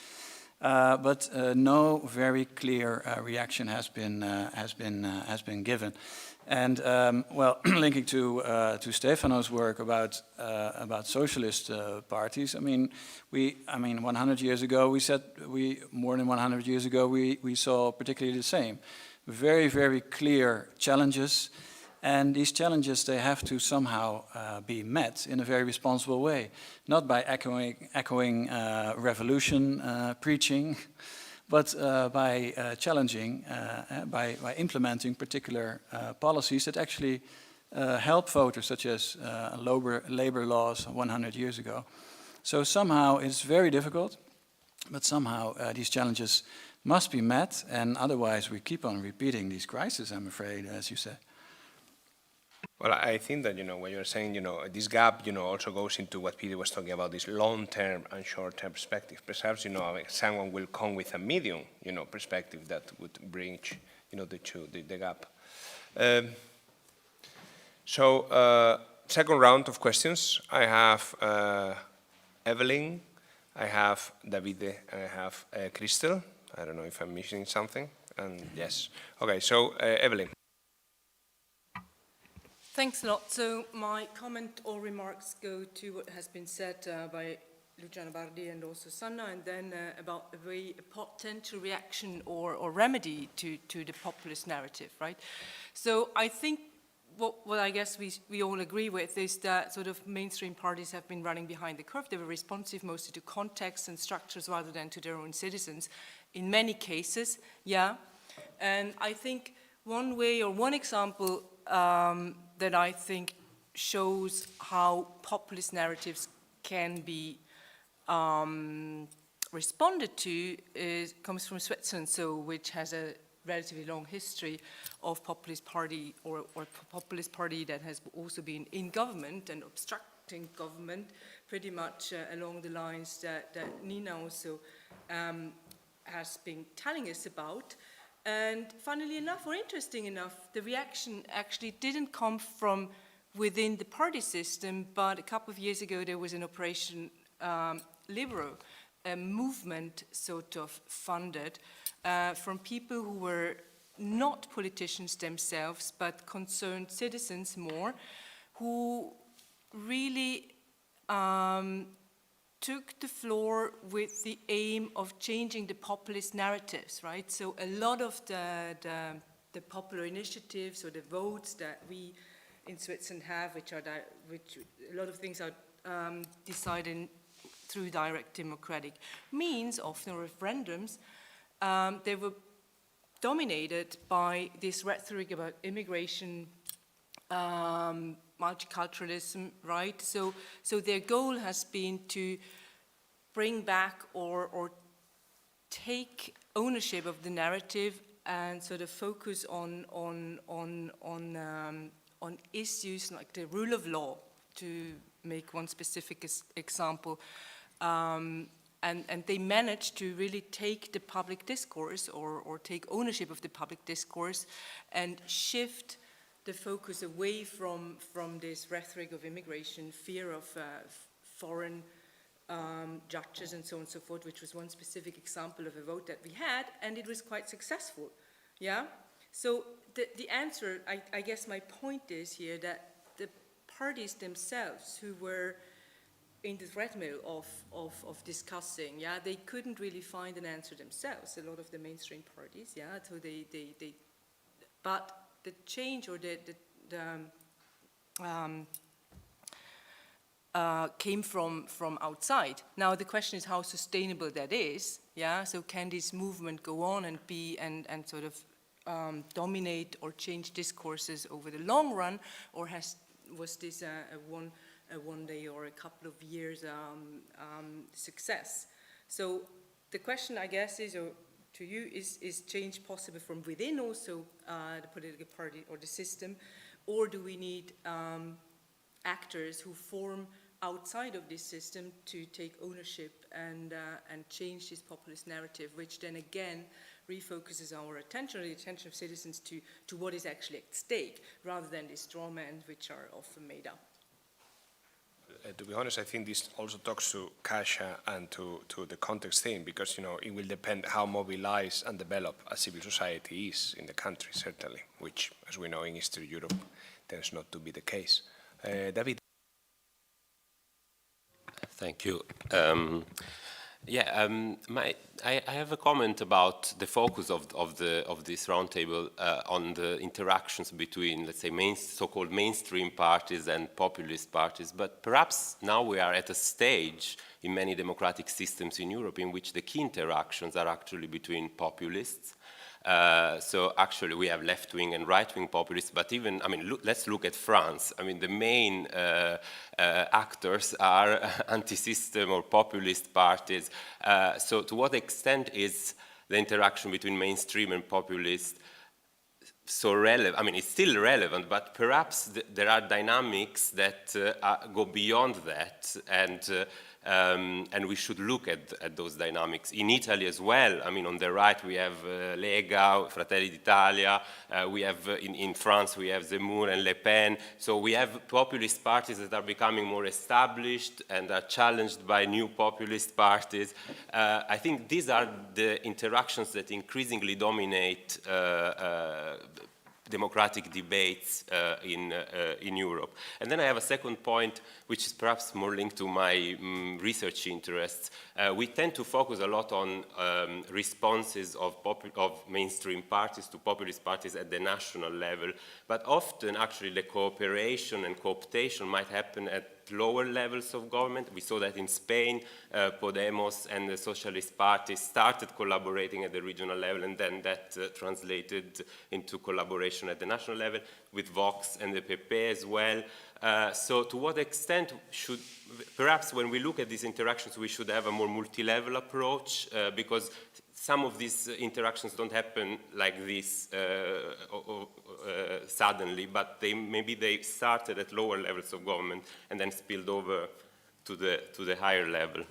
Speaker 4: But no very clear reaction has been given. And well, linking to Stefano's work about socialist parties, I mean 100 years ago more than 100 years ago we saw particularly the same, very, very clear challenges, and these challenges, they have to somehow be met in a very responsible way, not by echoing revolution preaching, but by challenging, by implementing particular policies that actually help voters, such as labor laws 100 years ago. So somehow it's very difficult, but somehow these challenges must be met, and otherwise we keep on repeating these crises, I'm afraid, as you said.
Speaker 1: well, I think that, what you're saying, this gap, also goes into what Peter was talking about, this long-term and short-term perspective. Perhaps, someone will come with a medium, perspective that would bridge, the gap. So, second round of questions. I have Evelyn, I have Davide, and I have Crystal. I don't know if I'm missing something. And yes. Okay, so Evelyn.
Speaker 8: Thanks a lot. So my comment or remarks go to what has been said by Luciano Bardi and also Sanna, and then about a potential reaction or remedy to the populist narrative, right? So I think what I guess we all agree with is that sort of mainstream parties have been running behind the curve. They were responsive mostly to contexts and structures rather than to their own citizens in many cases, yeah. And I think one way or one example that I think shows how populist narratives can be responded to comes from Switzerland, so which has a relatively long history of populist party or populist party that has also been in government and obstructing government pretty much along the lines that Nina also has been telling us about. And funnily enough, or interesting enough, the reaction actually didn't come from within the party system, but a couple of years ago there was an operation liberal movement sort of funded from people who were not politicians themselves, but concerned citizens more, who really took the floor with the aim of changing the populist narratives, right? So a lot of the popular initiatives or the votes that we in Switzerland have, which a lot of things are decided through direct democratic means, often referendums, they were dominated by this rhetoric about immigration, multiculturalism, right? So their goal has been to bring back or take ownership of the narrative and sort of focus on issues like the rule of law, to make one specific example. And they managed to really take the public discourse or take ownership of the public discourse and shift the focus away from this rhetoric of immigration, fear of foreign judges and so on and so forth, which was one specific example of a vote that we had, and it was quite successful, yeah? So the answer, I guess my point is here that the parties themselves who were in the treadmill of discussing, yeah, they couldn't really find an answer themselves, a lot of the mainstream parties, yeah, so but the change or came from outside. Now the question is how sustainable that is, yeah, so can this movement go on and be and sort of dominate or change discourses over the long run, or was this a one day or a couple of years success? So the question, I guess, is, or to you, is change possible from within also the political party or the system, or do we need actors who form outside of this system to take ownership and change this populist narrative, which then again refocuses our attention, or the attention of citizens to what is actually at stake, rather than these straw men which are often made up.
Speaker 1: To be honest, I think this also talks to Kasia and to the context thing, because, you know, it will depend how mobilized and developed a civil society is in the country, certainly, which, as we know, in Eastern Europe tends not to be the case. David?
Speaker 9: Thank you. I have a comment about the focus of this roundtable on the interactions between, let's say, so-called mainstream parties and populist parties. But perhaps now we are at a stage in many democratic systems in Europe in which the key interactions are actually between populists. So actually we have left-wing and right-wing populists, but even, I mean, let's look at France. I mean, the main actors are anti-system or populist parties. So to what extent is the interaction between mainstream and populist so relevant? I mean, it's still relevant, but perhaps there are dynamics that go beyond that, and we should look at those dynamics. In Italy as well, I mean, on the right we have Lega, Fratelli d'Italia, we have, in France we have Zemmour and Le Pen, so we have populist parties that are becoming more established and are challenged by new populist parties. I think these are the interactions that increasingly dominate democratic debates in Europe. And then I have a second point, which is perhaps more linked to my research interests. We tend to focus a lot on responses of mainstream parties to populist parties at the national level, but often actually the cooperation and cooptation might happen at lower levels of government. We saw that in Spain, Podemos and the Socialist Party started collaborating at the regional level, and then that translated into collaboration at the national level with Vox and the PP as well. So to what extent should, perhaps when we look at these interactions, we should have a more multi-level approach, because some of these interactions don't happen like this suddenly, but maybe they started at lower levels of government and then spilled over to the higher level.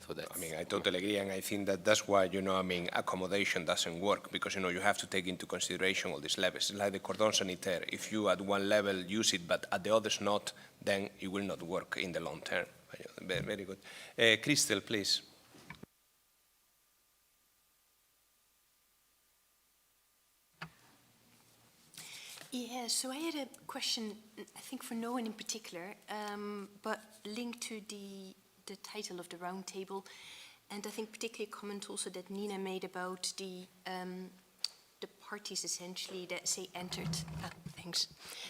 Speaker 9: So
Speaker 1: I mean, I totally agree, and I think that that's why, you know, I mean, accommodation doesn't work, because, you know, you have to take into consideration all these levels. It's like the cordon sanitaire. If you at one level use it, but at the others not, then it will not work in the long term. Very good. Crystal, please.
Speaker 10: Yeah, so I had a question, I think for no one in particular, but linked to the title of the roundtable, and I think particularly a comment also that Nina made about the parties essentially that say entered,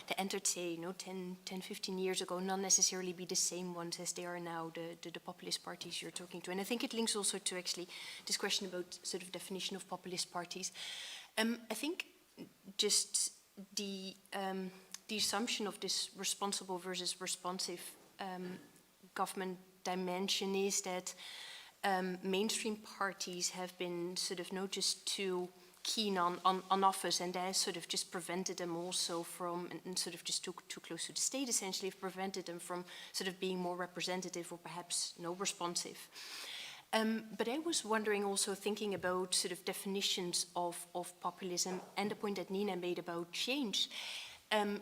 Speaker 10: that entered say 10, 15 years ago, not necessarily be the same ones as they are now, the populist parties you're talking to. And I think it links also to actually this question about sort of definition of populist parties. I think just the assumption of this responsible versus responsive government dimension is that mainstream parties have been sort of not just too keen on office, and that has sort of just prevented them also from, and sort of just too close to the state essentially, have prevented them from sort of being more representative or perhaps no responsive. But I was wondering also, thinking about sort of definitions of populism and the point that Nina made about change,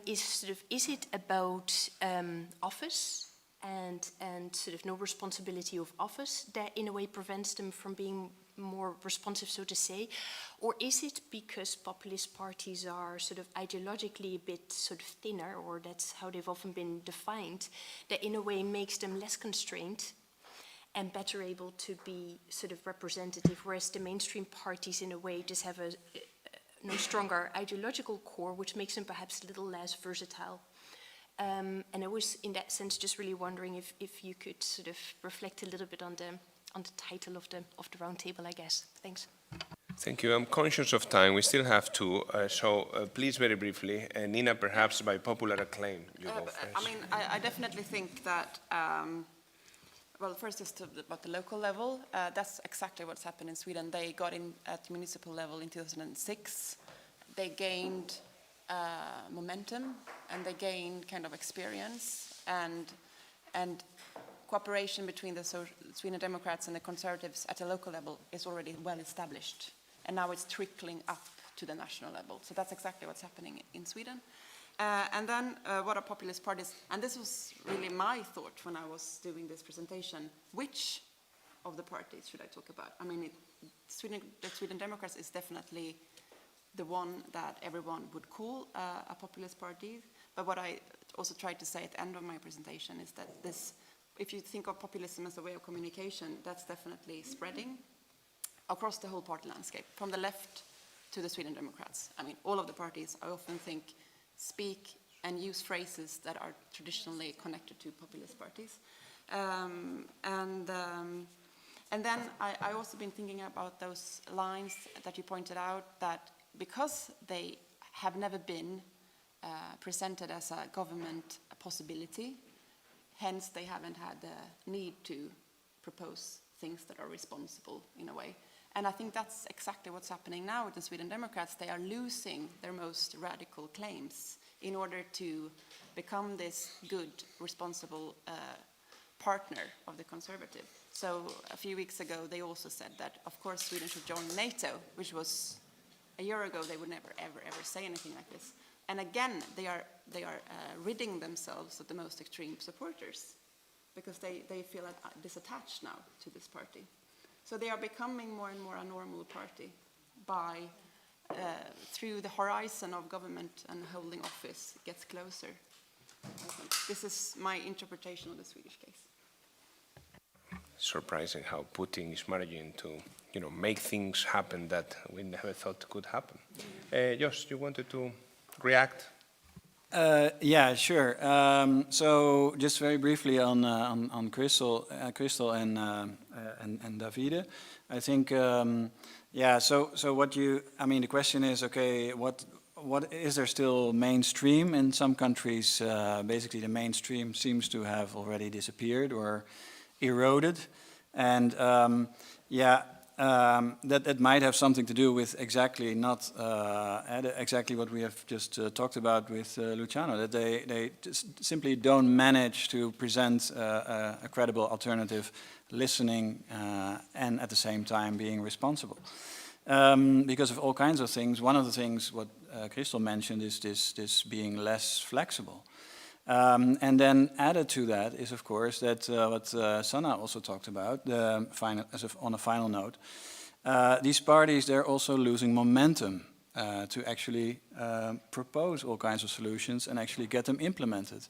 Speaker 10: is it about office and sort of no responsibility of office that in a way prevents them from being more responsive, so to say, or is it because populist parties are sort of ideologically a bit sort of thinner, or that's how they've often been defined, that in a way makes them less constrained and better able to be sort of representative, whereas the mainstream parties in a way just have a no stronger ideological core, which makes them perhaps a little less versatile. And I was in that sense just really wondering if you could sort of reflect a little bit on the title of the roundtable, I guess. Thanks.
Speaker 1: Thank you. I'm conscious of time. We still have two, so please very briefly. Nina, perhaps by popular acclaim, you go first.
Speaker 3: I mean, I definitely think that, well, first is about the local level. That's exactly what's happened in Sweden. They got in at municipal level in 2006. They gained momentum, and they gained kind of experience, and cooperation between the Sweden Democrats and the Conservatives at a local level is already well established, and now it's trickling up to the national level. So that's exactly what's happening in Sweden. And then what are populist parties? And this was really my thought when I was doing this presentation. Which of the parties should I talk about? I mean, the Sweden Democrats is definitely the one that everyone would call a populist party. But what I also tried to say at the end of my presentation is that this, if you think of populism as a way of communication, that's definitely spreading across the whole party landscape, from the left to the Sweden Democrats. I mean, all of the parties, I often think, speak and use phrases that are traditionally connected to populist parties. And then I also been thinking about those lines that you pointed out, that because they have never been presented as a government possibility, hence they haven't had the need to propose things that are responsible in a way. And I think that's exactly what's happening now with the Sweden Democrats. They are losing their most radical claims in order to become this good, responsible partner of the Conservative. So a few weeks ago, they also said that, of course, Sweden should join NATO, which was a year ago, they would never, ever, ever say anything like this. And again, they are ridding themselves of the most extreme supporters, because they feel disattached now to this party. So they are becoming more and more a normal party by, through the horizon of government and holding office gets closer. I think this is my interpretation of the Swedish case.
Speaker 1: Surprising how Putin is managing to, make things happen that we never thought could happen. Josh, you wanted to react?
Speaker 11: Yeah, sure. So just very briefly on Crystal and Davide, I think So what the question is, okay, what is there still mainstream in some countries? Basically, the mainstream seems to have already disappeared or eroded, and that might have something to do with exactly what we have just talked about with Luciano, that they just simply don't manage to present a credible alternative, listening and at the same time being responsible. Because of all kinds of things. One of the things what Crystal mentioned is this being less flexible. And then added to that is, of course, that what Sanna also talked about, on a final note, these parties, they're also losing momentum to actually propose all kinds of solutions and actually get them implemented,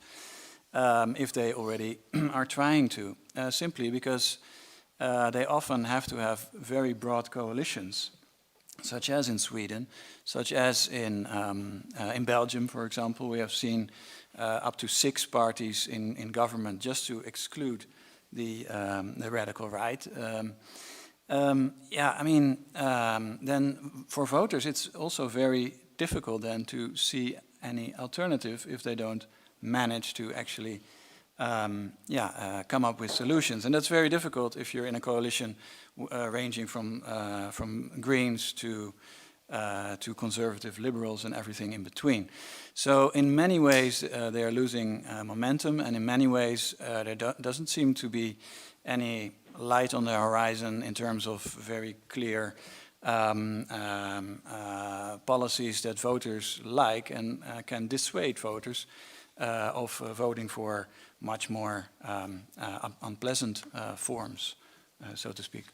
Speaker 11: if they already are trying to, simply because they often have to have very broad coalitions, such as in Sweden, such as in Belgium, for example. We have seen up to 6 parties in government just to exclude the radical right. Yeah, I mean, then for voters, it's also very difficult then to see any alternative if they don't manage to actually come up with solutions. And that's very difficult if you're in a coalition ranging from Greens to conservative liberals and everything in between. So in many ways they are losing momentum, and in many ways there doesn't seem to be any light on the horizon in terms of very clear policies that voters like and can dissuade voters of voting for much more unpleasant forms, so to speak.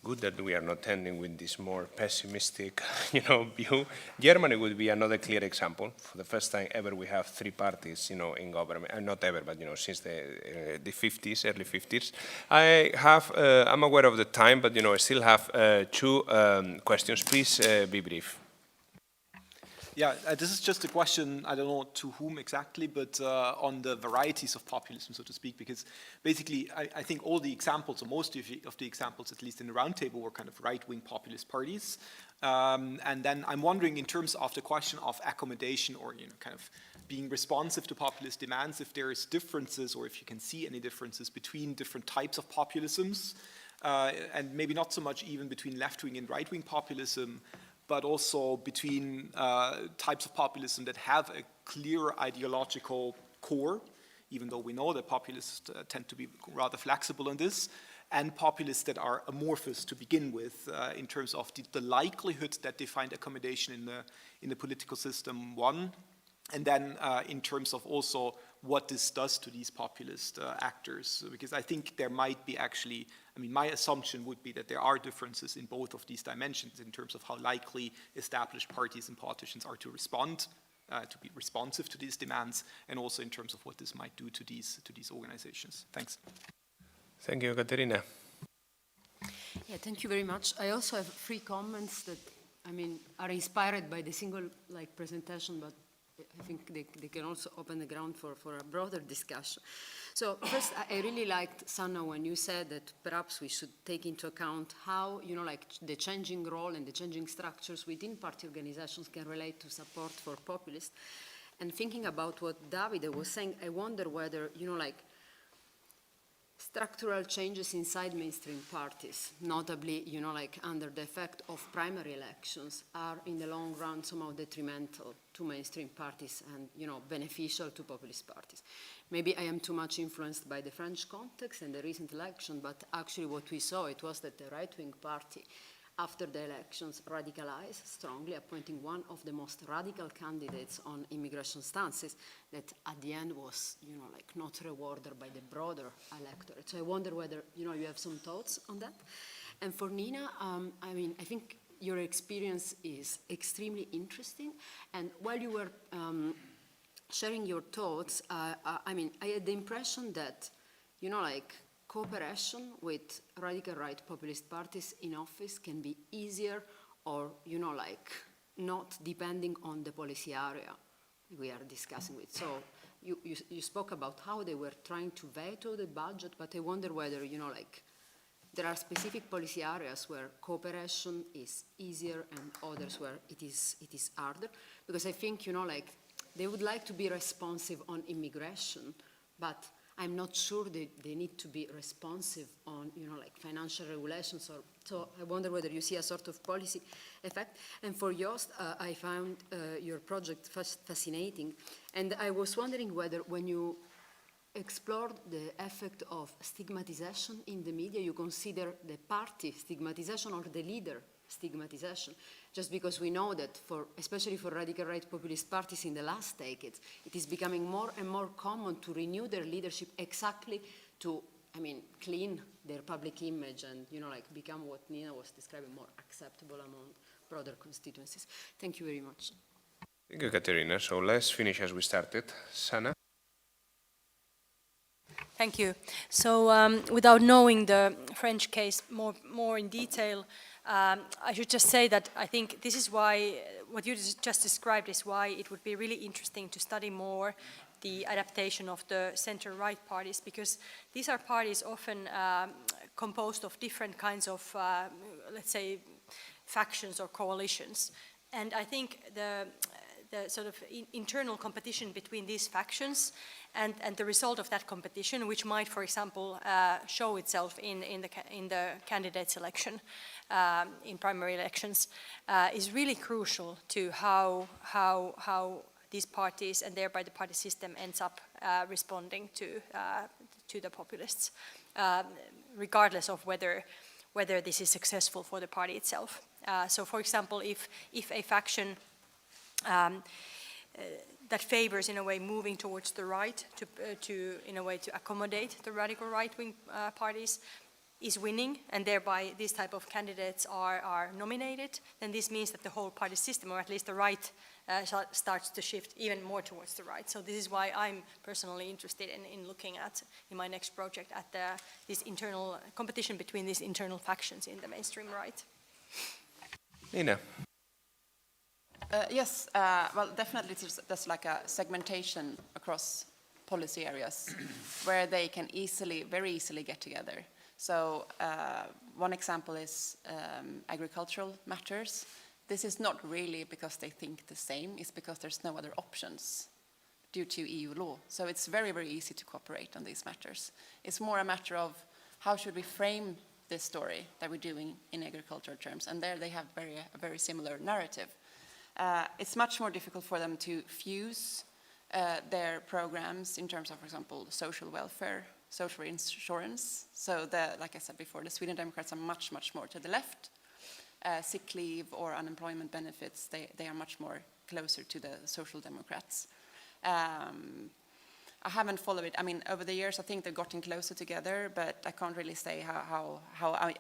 Speaker 1: Good that we are not ending with this more pessimistic, view. Germany would be another clear example. For the first time ever, we have 3 parties, in government. Not ever, but since the 50s, early 50s. I'm aware of the time, but I still have 2 questions. Please be brief.
Speaker 12: Yeah, this is just a question, I don't know to whom exactly, but on the varieties of populism, so to speak, because basically I think all the examples, or most of the examples, at least in the Roundtable, were kind of right-wing populist parties. And then I'm wondering, in terms of the question of accommodation or kind of being responsive to populist demands, if there is differences or if you can see any differences between different types of populisms, and maybe not so much even between left-wing and right-wing populism, but also between types of populism that have a clear ideological core, even though we know that populists tend to be rather flexible on this, and populists that are amorphous to begin with in terms of the likelihood that they find accommodation in the political system, one, and then in terms of also what this does to these populist actors, because I think there might be actually, my assumption would be that there are differences in both of these dimensions in terms of how likely established parties and politicians are to respond, to be responsive to these demands, and also in terms of what this might do to these organizations. Thanks.
Speaker 1: Thank you, Katerina.
Speaker 13: Yeah, thank you very much. I also have 3 comments that, are inspired by the single presentation, but I think they can also open the ground for a broader discussion. So first, I really liked, Sanna, when you said that perhaps we should take into account how, the changing role and the changing structures within party organizations can relate to support for populists. And thinking about what Davide was saying, I wonder whether, structural changes inside mainstream parties, notably, under the effect of primary elections, are in the long run somehow detrimental to mainstream parties and, beneficial to populist parties. Maybe I am too much influenced by the French context and the recent election, but actually what we saw, it was that the right-wing party, after the elections, radicalized strongly, appointing one of the most radical candidates on immigration stances that at the end was, not rewarded by the broader electorate. So I wonder whether, you have some thoughts on that. And for Nina, I think your experience is extremely interesting. And while you were sharing your thoughts, I had the impression that, cooperation with radical right populist parties in office can be easier or, not depending on the policy area we are discussing with. So you spoke about how they were trying to veto the budget, but I wonder whether, there are specific policy areas where cooperation is easier and others where it is harder. Because I think, they would like to be responsive on immigration, but I'm not sure they need to be responsive on, financial regulations. So I wonder whether you see a sort of policy effect. And for Joost, I found your project fascinating. And I was wondering whether when you explored the effect of stigmatization in the media? You consider the party stigmatization or the leader stigmatization? Just because we know that, especially for radical right populist parties in the last decades, it is becoming more and more common to renew their leadership exactly to, clean their public image and, become what Nina was describing, more acceptable among broader constituencies. Thank you very much.
Speaker 1: Thank you, Katerina. So let's finish as we started. Sana?
Speaker 2: Thank you. So without knowing the French case more in detail, I should just say that I think this is why, what you just described is why it would be really interesting to study more the adaptation of the center-right parties, because these are parties often composed of different kinds of, let's say, factions or coalitions. And I think the sort of internal competition between these factions and the result of that competition, which might, for example, show itself in the candidate selection in primary elections, is really crucial to how these parties and thereby the party system ends up responding to the populists, regardless of whether this is successful for the party itself. So, for example, if a faction that favors, in a way, moving towards the right to in a way to accommodate the radical right-wing parties is winning, and thereby these type of candidates are nominated, then this means that the whole party system, or at least the right, starts to shift even more towards the right. So this is why I'm personally interested in looking at, in my next project, at this internal competition between these internal factions in the mainstream right.
Speaker 1: Nina?
Speaker 3: Yes, well, definitely there's like a segmentation across policy areas where they can very easily get together. So one example is agricultural matters. This is not really because they think the same, it's because there's no other options due to EU law. So it's very, very easy to cooperate on these matters. It's more a matter of how should we frame this story that we're doing in agricultural terms, and there they have a very similar narrative. It's much more difficult for them to fuse their programs in terms of, for example, social welfare, social insurance. So, like I said before, the Sweden Democrats are much, much more to the left. Sick leave or unemployment benefits, they are much more closer to the Social Democrats. I haven't followed it. I mean, over the years, I think they've gotten closer together, but I can't really say how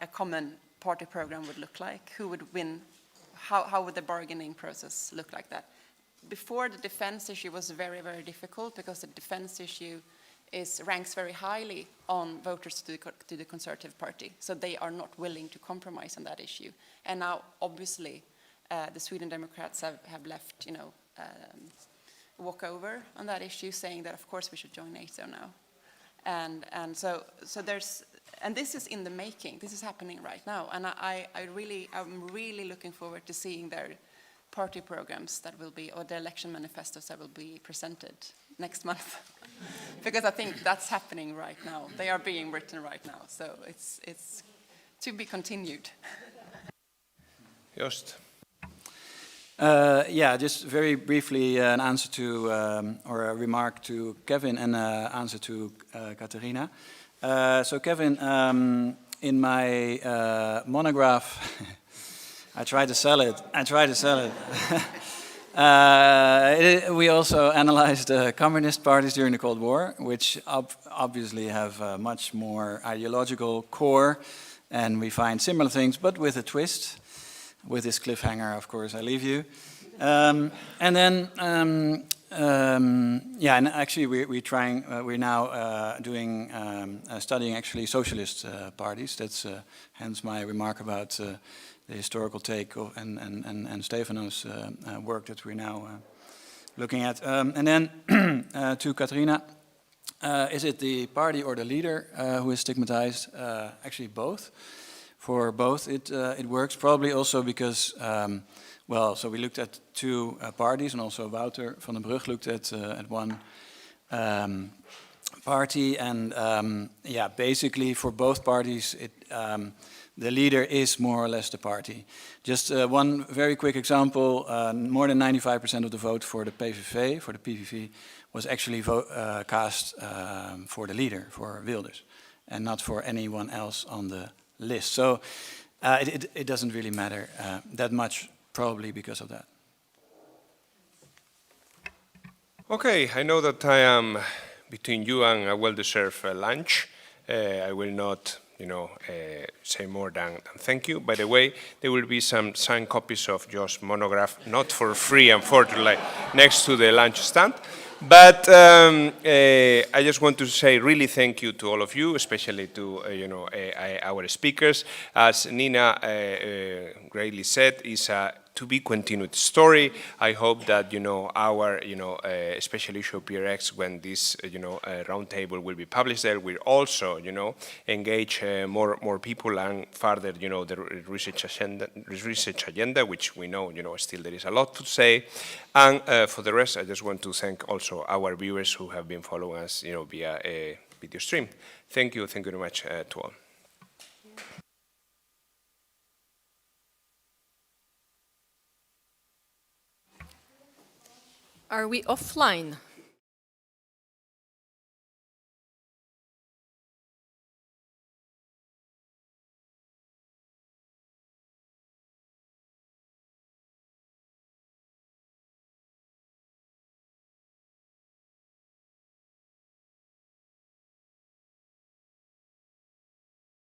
Speaker 3: a common party program would look like, who would win. How would the bargaining process look like that? Before, the defense issue was very, very difficult because the defense issue ranks very highly on voters to the Conservative Party. So they are not willing to compromise on that issue. And now, obviously, the Sweden Democrats have left, walkover on that issue, saying that, of course, we should join NATO now. And so there's... And this is in the making. This is happening right now. And I'm really looking forward to seeing their party programs that will be, or the election manifestos that will be presented next month. Because I think that's happening right now. They are being written right now. So it's to be continued.
Speaker 1: Joost?
Speaker 11: Yeah, just very briefly an answer to, or a remark to Kevin and an answer to Katerina. So Kevin, in my monograph, I tried to sell it. We also analyzed communist parties during the Cold War, which obviously have a much more ideological core, and we find similar things, but with a twist. With this cliffhanger, of course, I leave you. And then, yeah, and actually we're now studying actually socialist parties. That's hence my remark about the historical take of, and Stefano's work that we're now looking at. And then to Katerina, is it the party or the leader who is stigmatized? Actually both. For both, it works probably also because, well, so we looked at two parties, and also Wouter van den Brug looked at one party, and yeah, basically for both parties, the leader is more or less the party. Just one very quick example, more than 95% of the vote for the PVV, for the PVV, was actually cast for the leader, for Wilders, and not for anyone else on the list. So it doesn't really matter that much, probably because of that.
Speaker 1: Okay, I know that I am between you and a well-deserved lunch. I will not, say more than thank you. By the way, there will be some signed copies of Josh's monograph, not for free, unfortunately, next to the lunch stand. But I just want to say really thank you to all of you, especially to our speakers. As Nina greatly said, it's a to be continued story. I hope that our special issue PRX, when this roundtable will be published, there will also engage more people and further the research agenda, which we know still there is a lot to say. And for the rest, I just want to thank also our viewers who have been following us via a video stream. Thank you very much to all.
Speaker 8: Are we offline?